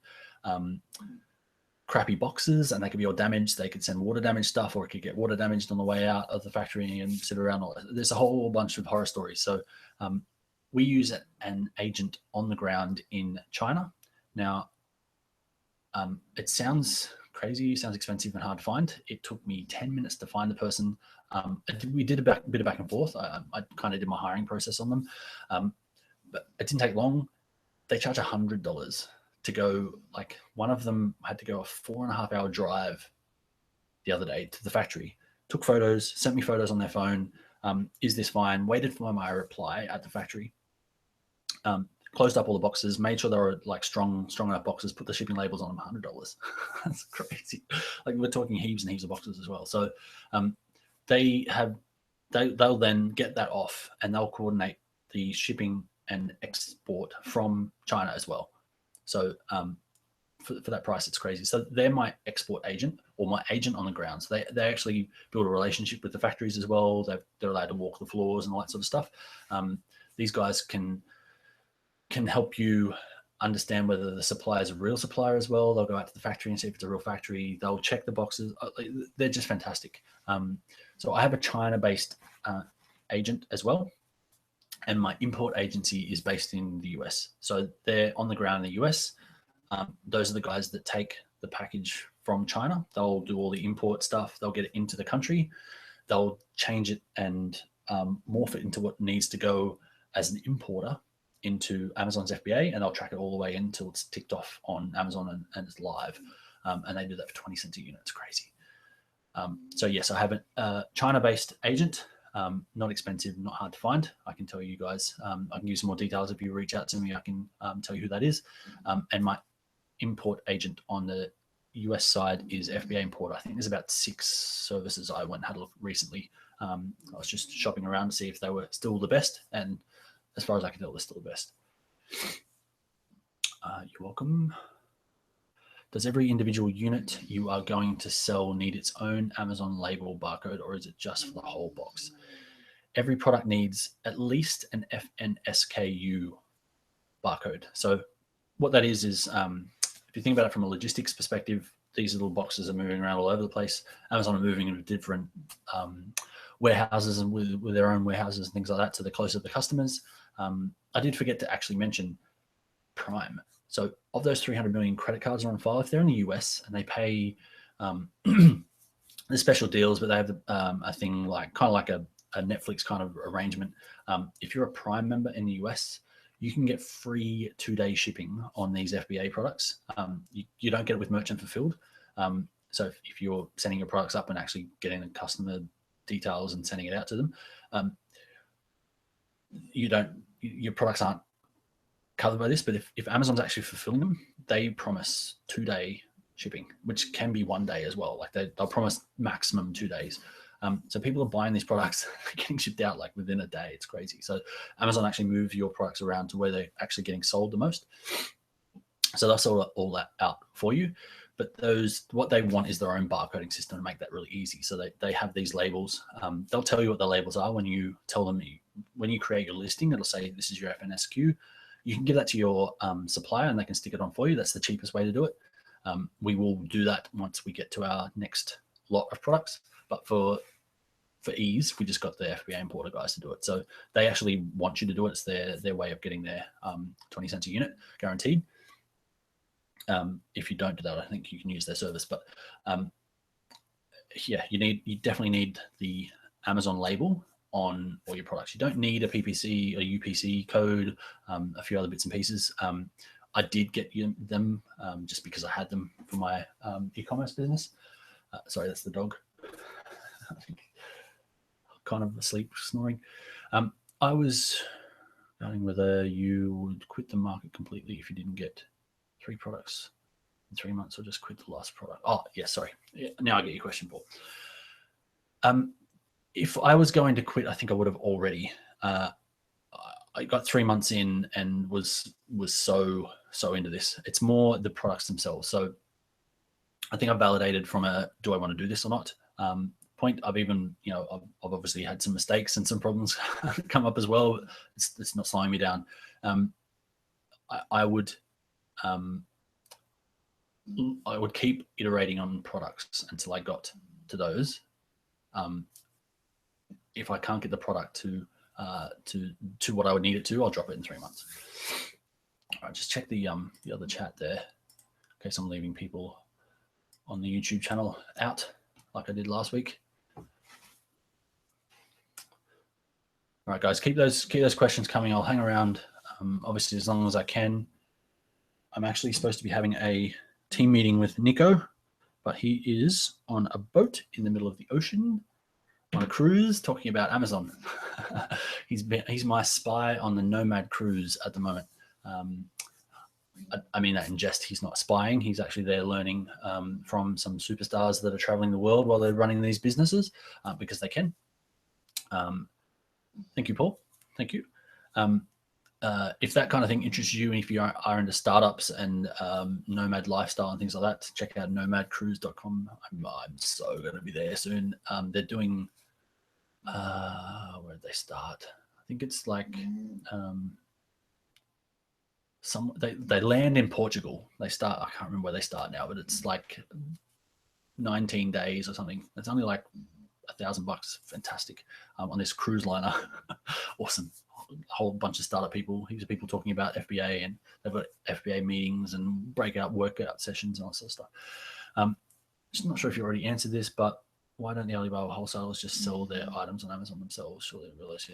crappy boxes, and they could be all damaged. They could send water damaged stuff, or it could get water damaged on the way out of the factory and sit around. There's a whole bunch of horror stories. So we use an agent on the ground in China. Now, it sounds crazy, sounds expensive and hard to find. It took me 10 minutes to find the person. We did a bit of back and forth. I kind of did my hiring process on them, but it didn't take long. They charge $100 to go. Like, one of them had to go a 4.5-hour drive the other day to the factory, took photos, sent me photos on their phone. Is this fine? Waited for my reply at the factory. Closed up all the boxes, made sure they were like strong enough boxes, put the shipping labels on them, $100. That's crazy. Like, we're talking heaps and heaps of boxes as well. So they'll then get that off, and they'll coordinate the shipping and export from China as well. So for that price, it's crazy. So they're my export agent or my agent on the ground. So they actually build a relationship with the factories as well. They're allowed to walk the floors and all that sort of stuff. These guys can help you understand whether the supplier is a real supplier as well. They'll go out to the factory and see if it's a real factory. They'll check the boxes. They're just fantastic. So I have a China-based agent as well. And my import agency is based in the US. So they're on the ground in the US. Those are the guys that take the package from China. They'll do all the import stuff. They'll get it into the country. They'll change it and morph it into what needs to go as an importer into Amazon's FBA, and they'll track it all the way until it's ticked off on Amazon and it's live. And they do that for 20 cents a unit. It's crazy. So yes, I have a China-based agent. Not expensive, not hard to find. I can tell you guys. I can give you some more details if you reach out to me. I can tell you who that is. And my import agent on the US side is FBA Importer. I think there's about 6 services. I went and had a look recently. I was just shopping around to see if they were still the best, and as far as I can tell, they're still the best. You're welcome. Does every individual unit you are going to sell need its own Amazon label barcode, or is it just for the whole box? Every product needs at least an FNSKU barcode. So what that is if you think about it from a logistics perspective, these little boxes are moving around all over the place. Amazon are moving into different warehouses and with their own warehouses and things like that, so they're closer to the customers. I did forget to actually mention Prime. So of those 300 million credit cards are on file, if they're in the US and they pay, there's special deals, but they have a thing like kind of like a Netflix kind of arrangement. If you're a Prime member in the US, you can get free 2-day shipping on these FBA products. You don't get it with merchant fulfilled. So if you're sending your products up and actually getting the customer details and sending it out to them, your products aren't covered by this. But if Amazon's actually fulfilling them, they promise 2-day shipping, which can be 1 day as well. Like they'll promise maximum 2 days. So people are buying these products, getting shipped out like within a day. It's crazy. So Amazon actually move your products around to where they're actually getting sold the most. So they'll sort all that out for you. But what they want is their own barcoding system to make that really easy. So they have these labels. They'll tell you what the labels are when you tell them, when you create your listing, it'll say this is your FNSQ. You can give that to your supplier and they can stick it on for you. That's the cheapest way to do it. We will do that once we get to our next lot of products. But for ease, we just got the FBA importer guys to do it. So they actually want you to do it. It's their way of getting their 20 cents a unit guaranteed. If you don't do that, I think you can use their service. But yeah, you definitely need the Amazon label on all your products. You don't need a PPC, a UPC code, a few other bits and pieces. I did get them just because I had them for my e-commerce business. Sorry, that's the dog. I think kind of asleep, snoring. I was doubting whether you would quit the market completely if you didn't get 3 products in 3 months, or just quit the last product. Oh, yeah, sorry. Yeah, now I get your question, Paul. If I was going to quit, I think I would have already. I got 3 months in and was so into this. It's more the products themselves. So I think I've validated from a do I want to do this or not point. I've even, I've obviously had some mistakes and some problems come up as well. It's not slowing me down. I would keep iterating on products until I got to those. If I can't get the product to what I would need it to, I'll drop it in 3 months. All right, just check the other chat there in case I'm leaving people on the YouTube channel out like I did last week. All right, guys, keep those questions coming. I'll hang around, obviously, as long as I can. I'm actually supposed to be having a team meeting with Nico, but he is on a boat in the middle of the ocean on a cruise talking about Amazon. He's my spy on the Nomad cruise at the moment. I mean that in jest. He's not spying. He's actually there learning from some superstars that are traveling the world while they're running these businesses because they can. Thank you, Paul. Thank you. if that kind of thing interests you, and if you are into startups and nomad lifestyle and things like that, check out nomadcruise.com. I'm so going to be there soon. They're doing, where did they start? I think it's like they land in Portugal. They start, I can't remember where they start now, but it's like 19 days or something. It's only like $1,000. Fantastic. On this cruise liner. Awesome. A whole bunch of startup people, heaps of people talking about FBA, and they've got FBA meetings and breakout workout sessions and all that sort of stuff. Just not sure if you already answered this, but why don't the Alibaba wholesalers just sell their items on Amazon themselves? Surely they realize,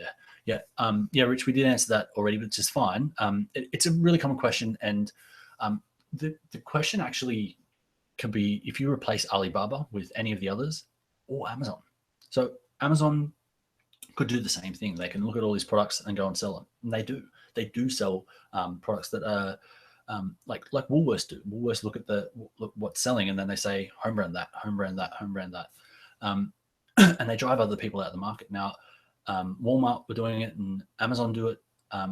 yeah, Rich, we did answer that already, but it's just fine. It's a really common question, and the question actually can be if you replace Alibaba with any of the others or Amazon. So Amazon could do the same thing. They can look at all these products and go and sell them. And they do. They do sell products that are like Woolworths do. Woolworths look at what's selling, and then they say home brand that, home brand that, home brand that, and they drive other people out of the market. Now, Walmart were doing it, and Amazon do it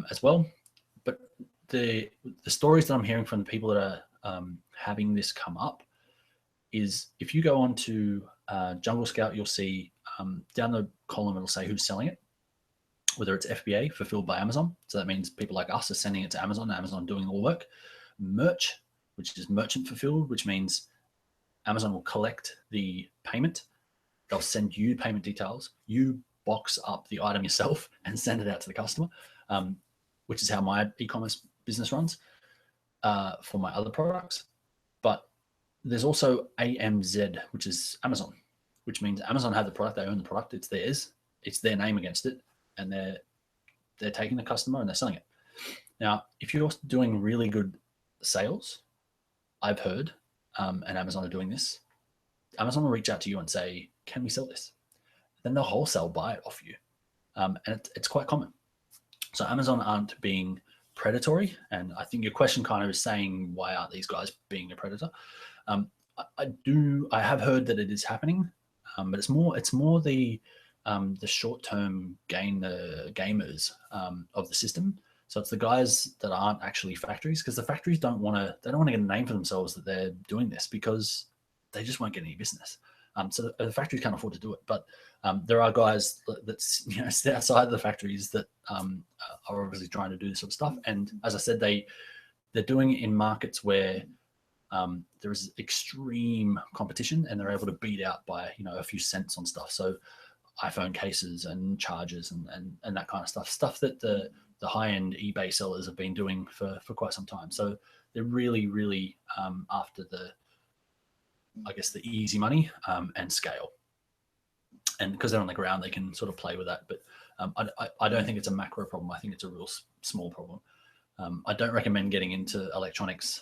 as well. But the stories that I'm hearing from the people that are having this come up is if you go on to Jungle Scout, you'll see down the column it'll say who's selling it, whether it's FBA, fulfilled by Amazon. So that means people like us are sending it to Amazon, Amazon doing all the work. Merch, which is merchant fulfilled, which means Amazon will collect the payment. They'll send you payment details. You box up the item yourself and send it out to the customer, which is how my e-commerce business runs for my other products. But there's also AMZ, which is Amazon, which means Amazon have the product, they own the product, it's theirs, it's their name against it, and they're taking the customer and they're selling it. Now, if you're doing really good sales, I've heard, and Amazon are doing this, Amazon will reach out to you and say, can we sell this? Then they'll wholesale buy it off you. And it's quite common. So Amazon aren't being predatory. And I think your question kind of is saying, why aren't these guys being a predator? I have heard that it is happening, but it's more the short-term gain, the gamers of the system. So it's the guys that aren't actually factories, because the factories don't want to get a name for themselves that they're doing this, because they just won't get any business. So the factories can't afford to do it. But there are guys that sit outside of the factories that are obviously trying to do this sort of stuff. And as I said, they're doing it in markets where there is extreme competition, and they're able to beat out by a few cents on stuff. So iPhone cases and chargers and that kind of stuff that the high-end eBay sellers have been doing for quite some time. So they're really after the easy money and scale. And because they're on the ground, they can sort of play with that. But I don't think it's a macro problem. I think it's a real small problem. I don't recommend getting into electronics.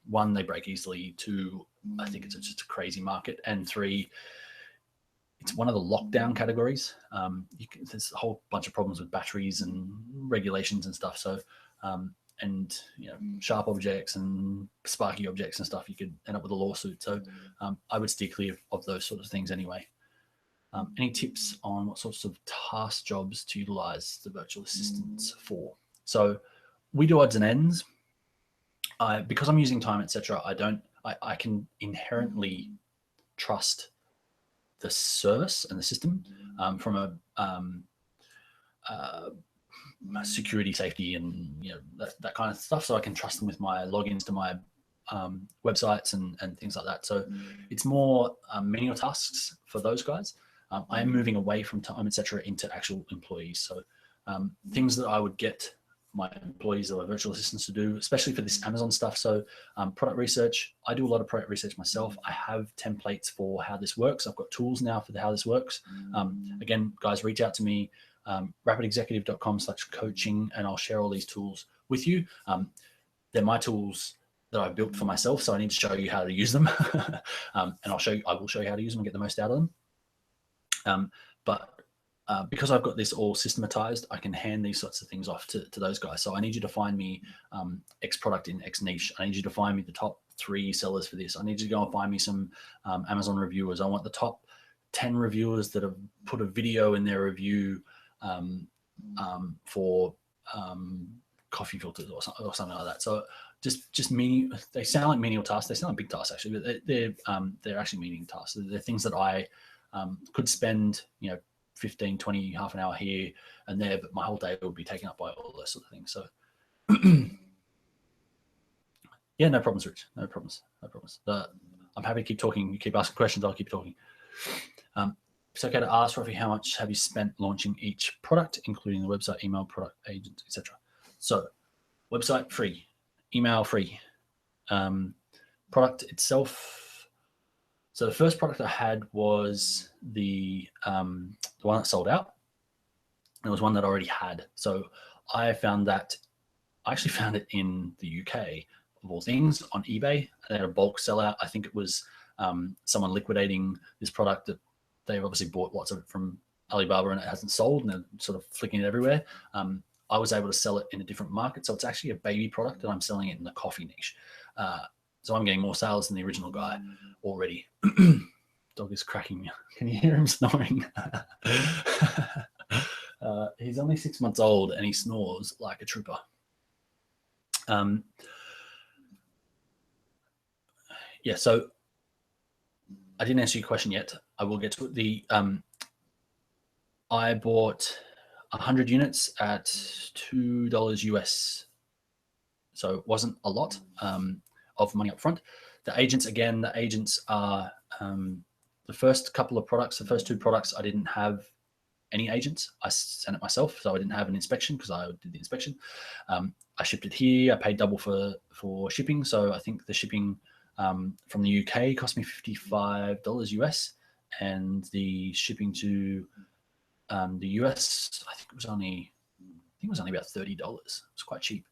One, they break easily. Two, I think it's just a crazy market. And three, it's one of the lockdown categories. There's a whole bunch of problems with batteries and regulations and stuff. So, sharp objects and sparky objects and stuff, you could end up with a lawsuit. So I would steer clear of those sort of things anyway. Any tips on what sorts of task jobs to utilize the virtual assistants for? So we do odds and ends. Because I'm using time, etc. I can inherently trust the service and the system from a security, safety, and that kind of stuff. So I can trust them with my logins to my websites and things like that. So it's more menial tasks for those guys. I am moving away from time, etc., into actual employees. So things that I would get my employees or virtual assistants to do, especially for this Amazon stuff. So product research, I do a lot of product research myself. I have templates for how this works. I've got tools now for how this works. Again, guys, reach out to me, rapidexecutive.com/coaching, and I'll share all these tools with you. They're my tools that I built for myself, so I need to show you how to use them. And I will show you how to use them and get the most out of them. But because I've got this all systematized, I can hand these sorts of things off to those guys. So I need you to find me X product in X niche. I need you to find me the top 3 sellers for this. I need you to go and find me some Amazon reviewers. I want the top 10 reviewers that have put a video in their review for coffee filters or something like that. So just meaning, they sound like menial tasks. They sound like big tasks actually, but they're actually meaning tasks. They're things that I could spend 15, 20, half an hour here and there, but my whole day would be taken up by all those sort of things. So yeah, no problems, Rich. No problems. I'm happy to keep talking. You keep asking questions, I'll keep talking. It's okay to ask roughly how much have you spent launching each product, including the website, email, product, agent, etc. So website free, email free, product itself. So the first product I had was the one that sold out. It was one that I already had. So I actually found it in the UK, of all things, on eBay. They had a bulk sellout. I think it was someone liquidating this product that they've obviously bought lots of it from Alibaba and it hasn't sold, and they're sort of flicking it everywhere. I was able to sell it in a different market. So it's actually a baby product and I'm selling it in the coffee niche. So I'm getting more sales than the original guy already. Dog is cracking me. Can you hear him snoring? He's only 6 months old and he snores like a trooper. Yeah, so I didn't answer your question yet. I will get to it. I bought 100 units at $2 US. So it wasn't a lot of money up front. The agents are the first couple of products, the first two products, I didn't have any agents. I sent it myself, so I didn't have an inspection because I did the inspection. I shipped it here. I paid double for shipping. So I think the shipping from the UK cost me $55 US, and the shipping to the US, I think it was only about $30. It was quite cheap.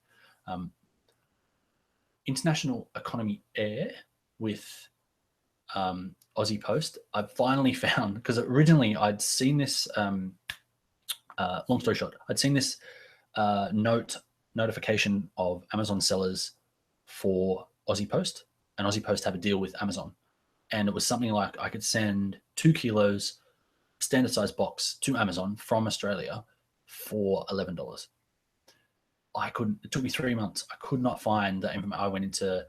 International Economy Air with Aussie Post, I finally found, because originally I'd seen this, long story short, I'd seen this notification of Amazon sellers for Aussie Post, and Aussie Post have a deal with Amazon. And it was something like I could send 2 kilos standard size box to Amazon from Australia for $11. It took me 3 months. I could not find that information. I went into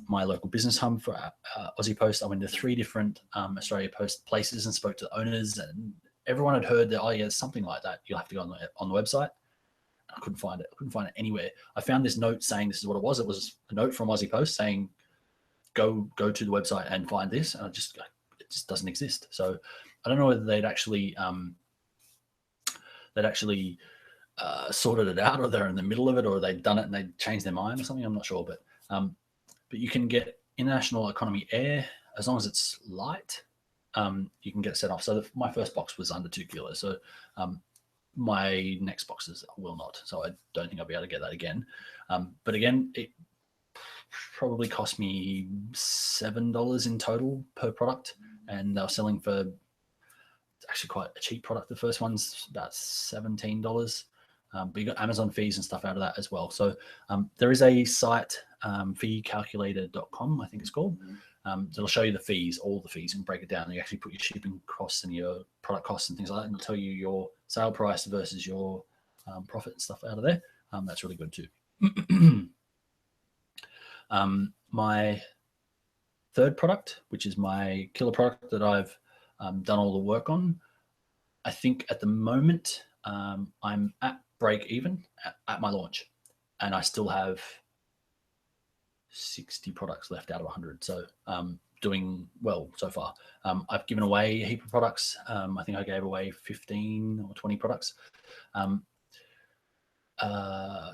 my local business hub for Aussie Post. I went to 3 different Australia Post places and spoke to the owners, and everyone had heard that, oh yeah, something like that. You'll have to go on the website. I couldn't find it. I couldn't find it anywhere. I found this note saying this is what it was. It was a note from Aussie Post saying, go to the website and find this. And it just doesn't exist. So I don't know whether they'd actually sorted it out, or they're in the middle of it, or they'd done it and they'd changed their mind or something. I'm not sure, but you can get International Economy Air as long as it's light. You can get it set off. So my first box was under 2 kilos. So my next boxes will not. So I don't think I'll be able to get that again. But again, it probably cost me $7 in total per product, and they were selling for actually quite a cheap product. The first one's about $17. But you got Amazon fees and stuff out of that as well. So there is a site, feecalculator.com, I think it's called. It'll show you the fees, all the fees, and break it down. You actually put your shipping costs and your product costs and things like that, and it'll tell you your sale price versus your profit and stuff out of there. That's really good too. My third product, which is my killer product that I've done all the work on, I think at the moment I'm at break even at my launch, and I still have 60 products left out of 100. So doing well so far. I've given away a heap of products. I think I gave away 15 or 20 products.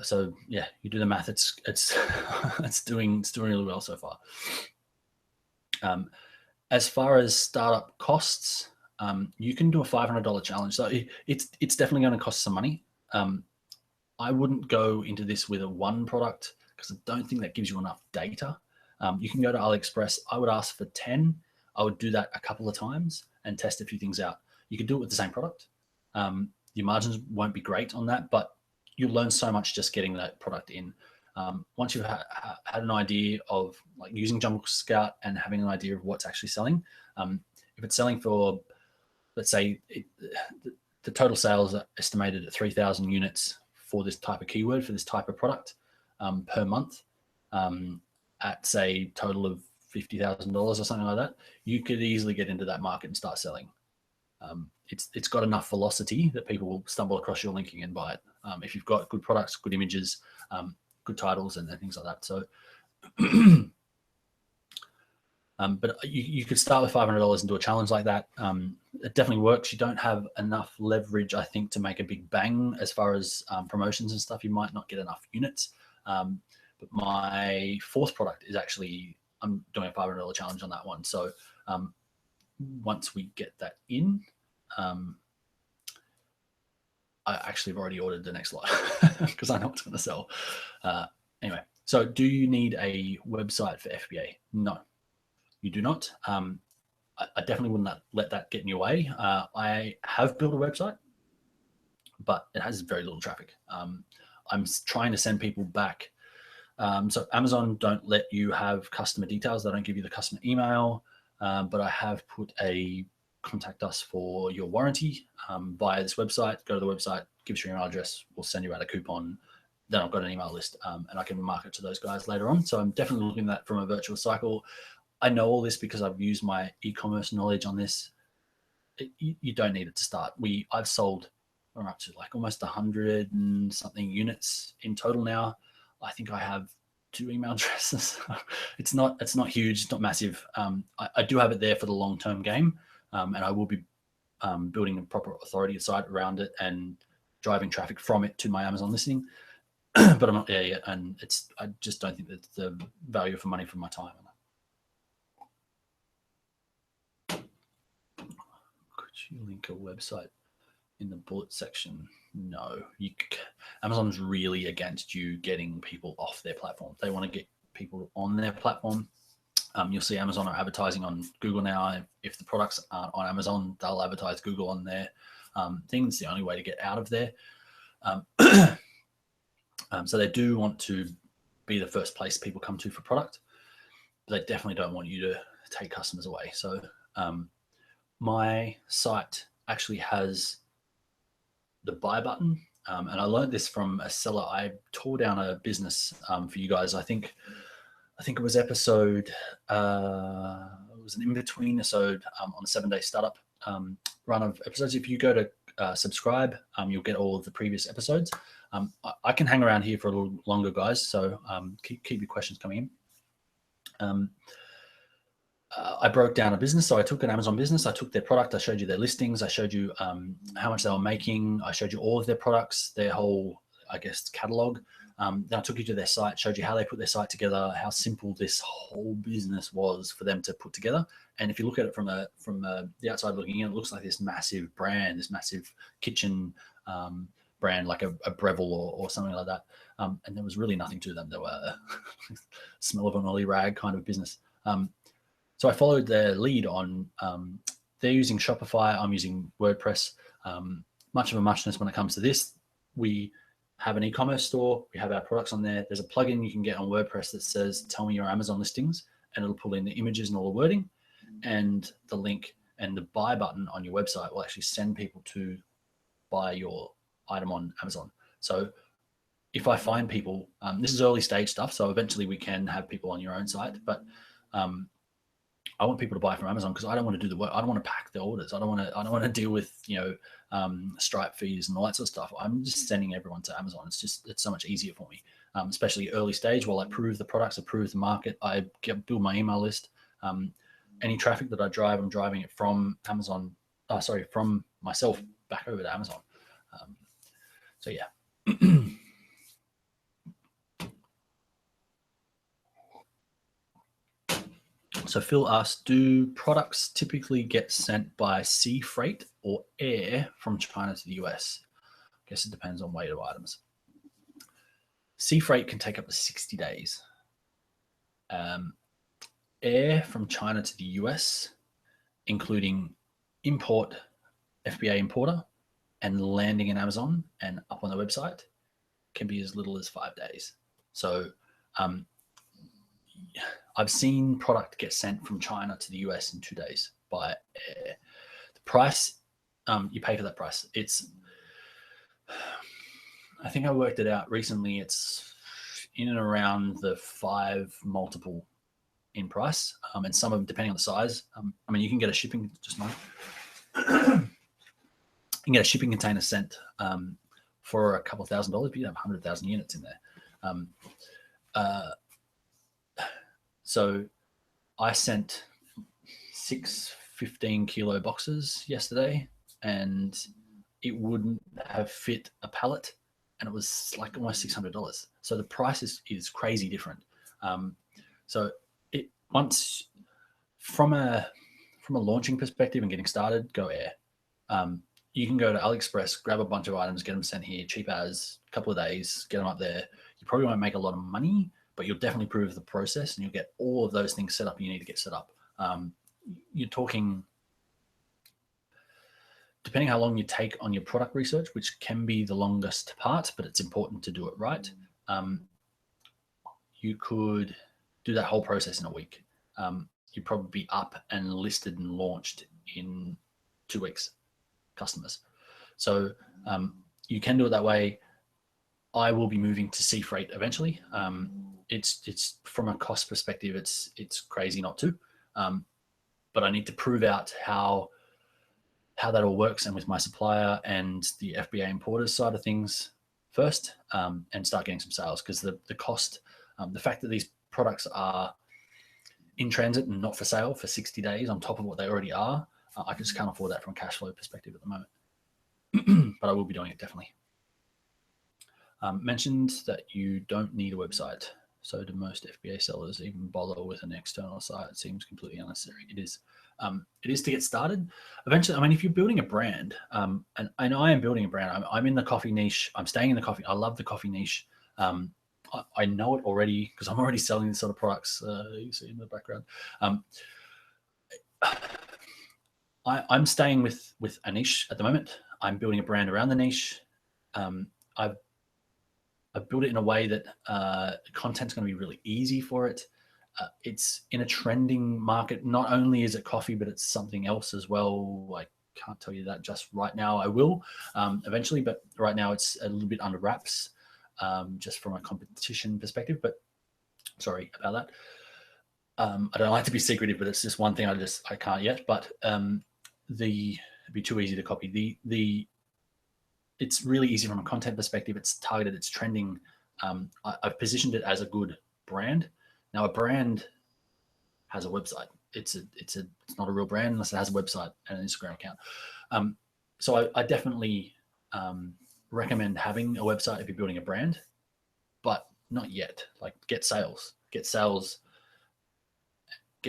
So yeah, you do the math. It's it's doing really well so far. As far as startup costs, you can do a $500 challenge. So it's definitely going to cost some money. I wouldn't go into this with a one product because I don't think that gives you enough data. You can go to AliExpress. I would ask for 10. I would do that a couple of times and test a few things out. You could do it with the same product. Your margins won't be great on that, but you'll learn so much just getting that product in. Once you've had an idea of like using Jungle Scout and having an idea of what's actually selling, if it's selling for, let's say the total sales are estimated at 3,000 units for this type of keyword, for this type of product per month at, say, total of $50,000 or something like that, you could easily get into that market and start selling. It's got enough velocity that people will stumble across your linking and buy it. If you've got good products, good images, good titles, and things like that. So, but you could start with $500 and do a challenge like that. It definitely works. You don't have enough leverage, I think, to make a big bang as far as promotions and stuff. You might not get enough units. But my fourth product is actually, I'm doing a $500 challenge on that one. So once we get that in, I actually have already ordered the next lot because I know it's going to sell. Anyway, so do you need a website for FBA? No, you do not. I definitely wouldn't let that get in your way. I have built a website, but it has very little traffic. I'm trying to send people back. So Amazon don't let you have customer details. They don't give you the customer email, but I have put a contact us for your warranty via this website. Go to the website, give us your email address. We'll send you out a coupon. Then I've got an email list and I can market to those guys later on. So I'm definitely looking at that from a virtual cycle. I know all this because I've used my e-commerce knowledge on this. You don't need it to start. I've sold, we're up to like almost 100 and something units in total now. I think I have 2 email addresses. It's not huge. It's not massive. I do have it there for the long-term game. And I will be building a proper authority site around it and driving traffic from it to my Amazon listing. But I'm not there yet. And I just don't think that's the value for money for my time. Could you link a website in the bullet section? No, Amazon's really against you getting people off their platform. They want to get people on their platform. You'll see Amazon are advertising on Google now. If the products aren't on Amazon, they'll advertise Google on their thing. It's the only way to get out of there. So they do want to be the first place people come to for product, but they definitely don't want you to take customers away. So my site actually has the buy button. And I learned this from a seller. I tore down a business for you guys. I think it was episode, it was an in-between episode on the 7-day startup run of episodes. If you go to subscribe, you'll get all of the previous episodes. I can hang around here for a little longer, guys. So keep your questions coming in. I broke down a business. So I took an Amazon business. I took their product. I showed you their listings. I showed you how much they were making. I showed you all of their products, their whole, I guess, catalog. Then I took you to their site, showed you how they put their site together, how simple this whole business was for them to put together. And if you look at it from the outside looking in, it looks like this massive brand, this massive kitchen brand, like a Breville or something like that. And there was really nothing to them. They were smell of an oily rag kind of business. So I followed their lead on, they're using Shopify, I'm using WordPress. Much of a muchness when it comes to this. We have an e-commerce store, we have our products on there. There's a plugin you can get on WordPress that says, tell me your Amazon listings, and it'll pull in the images and all the wording, and the link and the buy button on your website will actually send people to buy your item on Amazon. So if I find people, this is early stage stuff, so eventually we can have people on your own site, but I want people to buy from Amazon because I don't want to do the work. I don't want to pack the orders. I don't want to deal with Stripe fees and all that sort of stuff. I'm just sending everyone to Amazon. It's so much easier for me, especially early stage. While I prove the products, I prove the market, I build my email list. Any traffic that I drive, I'm driving it from Amazon. From myself back over to Amazon. So yeah. So Phil asked, do products typically get sent by sea freight or air from China to the US? I guess it depends on weight of items. Sea freight can take up to 60 days. Air from China to the US, including import, FBA importer, and landing in Amazon and up on the website, can be as little as 5 days. So I've seen product get sent from China to the US in 2 days by air. The price, you pay for that price. It's, I think I worked it out recently. It's in and around the 5 multiple in price, and some of them depending on the size. I mean, you can get a shipping you can get a shipping container sent for a couple of $1,000, but you have 100,000 units in there. So I sent 6 15-kilo boxes yesterday, and it wouldn't have fit a pallet, and it was like almost $600. So the price is crazy different. So it once from a launching perspective and getting started, go air. You can go to AliExpress, grab a bunch of items, get them sent here, cheap as, a couple of days, get them up there. You probably won't make a lot of money, but you'll definitely prove the process, and you'll get all of those things set up you need to get set up. You're talking, depending how long you take on your product research, which can be the longest part, but it's important to do it right. You could do that whole process in a week. You'd probably be up and listed and launched in 2 weeks, customers. So you can do it that way. I will be moving to sea freight eventually. It's from a cost perspective, it's crazy not to, but I need to prove out how that all works, and with my supplier and the FBA importers side of things first, and start getting some sales, because the cost, the fact that these products are in transit and not for sale for 60 days on top of what they already are, I just can't afford that from a cash flow perspective at the moment. But I will be doing it definitely. Mentioned that you don't need a website. So do most FBA sellers even bother with an external site? It seems completely unnecessary. It is. It is to get started. Eventually, I mean, if you're building a brand, and I am building a brand, I'm in the coffee niche. I'm staying in the coffee. I love the coffee niche. I know it already because I'm already selling these sort of products. You see in the background. I'm staying with a niche at the moment. I'm building a brand around the niche. I've built it in a way that content's going to be really easy for it. It's in a trending market. Not only is it coffee, but it's something else as well. I can't tell you that just right now. I will eventually, but right now it's a little bit under wraps, just from a competition perspective. But sorry about that. I don't like to be secretive, but it's just one thing I can't yet. But it'd be too easy to copy. It's really easy from a content perspective. It's targeted, it's trending. I've positioned it as a good brand. Now, a brand has a website. It's not a real brand unless it has a website and an Instagram account. So I definitely recommend having a website if you're building a brand, but not yet. Like, get sales, get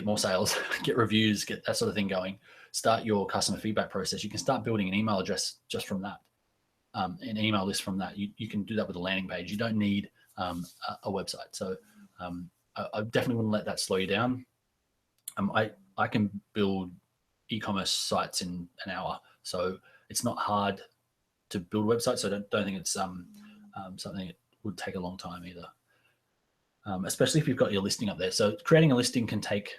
more sales, get reviews, get that sort of thing going. Start your customer feedback process. You can start building an email address just from that. An email list from that. You can do that with a landing page. You don't need a website. So I definitely wouldn't let that slow you down. I can build e-commerce sites in an hour, so it's not hard to build websites. So don't think it's something that would take a long time either, especially if you've got your listing up there. So creating a listing can take.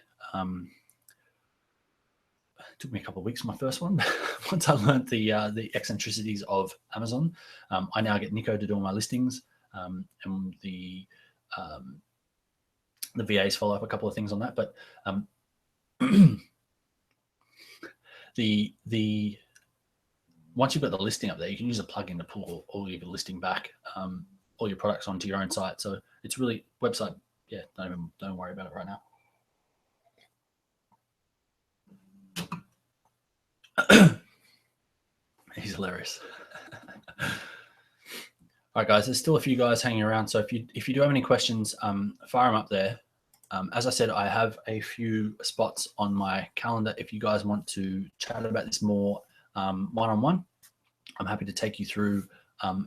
It took me a couple of weeks for my first one. Once I learned the eccentricities of Amazon, I now get Nico to do all my listings, and the VAs follow up a couple of things on that. But the once you've got the listing up there, you can use a plugin to pull all your listing back, all your products onto your own site. So it's really website. Yeah, don't worry about it right now. He's hilarious. All right, guys, there's still a few guys hanging around. So if you do have any questions, fire them up there. As I said, I have a few spots on my calendar. If you guys want to chat about this more one-on-one, I'm happy to take you through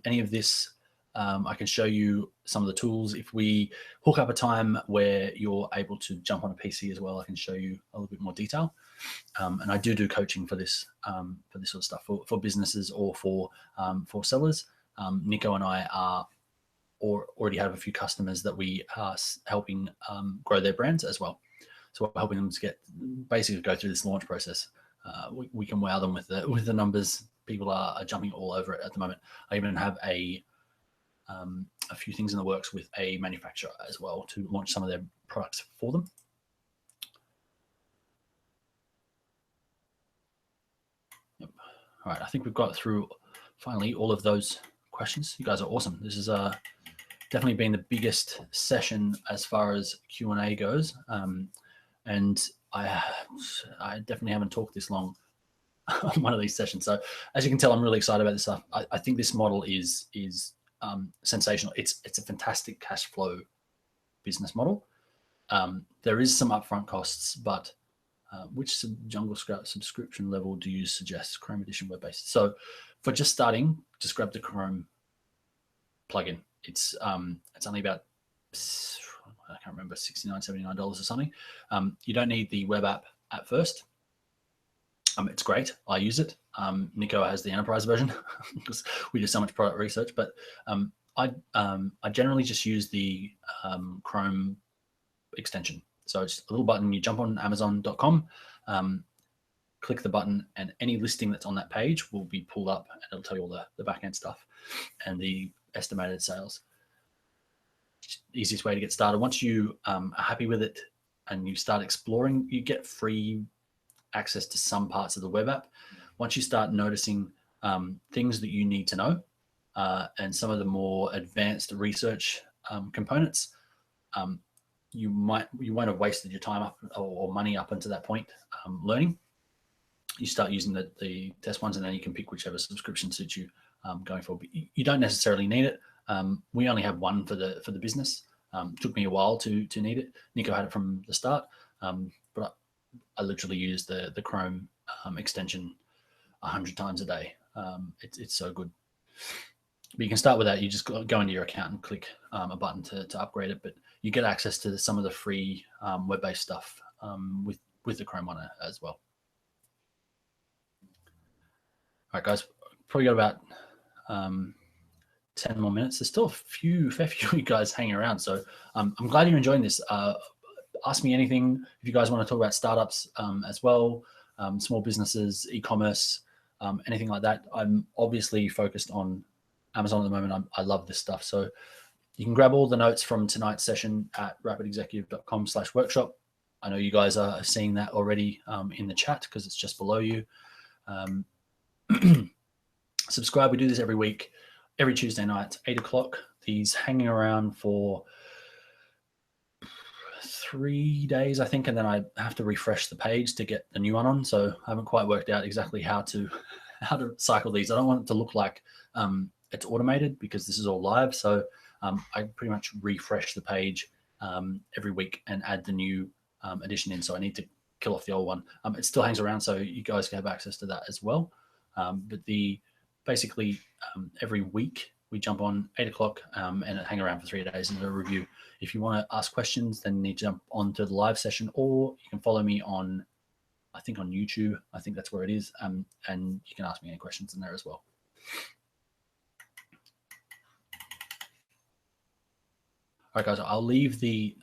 any of this. I can show you some of the tools. If we hook up a time where you're able to jump on a PC as well, I can show you a little bit more detail. And I do coaching for this sort of stuff for businesses or for sellers. Nico and I already have a few customers that we are helping grow their brands as well. So we're helping them to basically go through this launch process. We can wow them with the numbers. People are jumping all over it at the moment. I even have a a few things in the works with a manufacturer as well to launch some of their products for them. Yep. All right, I think we've got through finally all of those questions. You guys are awesome. This is definitely been the biggest session as far as Q&A goes, and I definitely haven't talked this long on one of these sessions. So as you can tell, I'm really excited about this stuff. I think this model is sensational. It's a fantastic cash flow business model. There is some upfront costs, but which Jungle Scout subscription level do you suggest? Chrome Edition web-based. So for just starting, just grab the Chrome plugin. It's only about, I can't remember, $69, $79 or something. You don't need the web app at first. It's great. I use it. Nico has the enterprise version because we do so much product research. But I generally just use the Chrome extension. So it's a little button. You jump on Amazon.com, click the button, and any listing that's on that page will be pulled up, and it'll tell you all the back end stuff and the estimated sales. Easiest way to get started. Once you are happy with it and you start exploring, you get free access to some parts of the web app. Once you start noticing things that you need to know and some of the more advanced research components, you won't have wasted your time up or money up until that point learning. You start using the test ones, and then you can pick whichever subscription suits you going forward. But you don't necessarily need it. We only have one for the business. Took me a while to need it. Nico had it from the start, but I literally use the Chrome extension 100 times a day. It's so good. But you can start with that. You just go into your account and click a button to upgrade it. But you get access to some of the free web-based stuff with the Chrome one as well. All right, guys, probably got about 10 more minutes. There's still a fair few of you guys hanging around. So I'm glad you're enjoying this. Ask me anything if you guys want to talk about startups as well, small businesses, e-commerce, anything like that. I'm obviously focused on Amazon at the moment. I love this stuff. So you can grab all the notes from tonight's session at rapidexecutive.com/workshop. I know you guys are seeing that already in the chat because it's just below you. Subscribe. We do this every week, every Tuesday night, 8 o'clock. These hanging around for 3 days, I think, and then I have to refresh the page to get the new one on. So I haven't quite worked out exactly how to cycle these. I don't want it to look like it's automated because this is all live. So I pretty much refresh the page every week and add the new edition in. So I need to kill off the old one. It still hangs around, so you guys can have access to that as well. But basically every week we jump on 8 o'clock and hang around for 3 days and do a review. If you want to ask questions, then you need to jump onto the live session, or you can follow me on, I think on YouTube. I think that's where it is. And you can ask me any questions in there as well. All right, guys, I'll leave the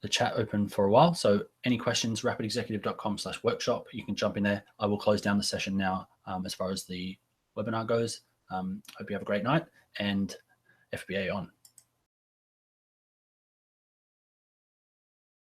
chat open for a while. So any questions, rapidexecutive.com/workshop. You can jump in there. I will close down the session now as far as the webinar goes. Hope you have a great night, and FBA on.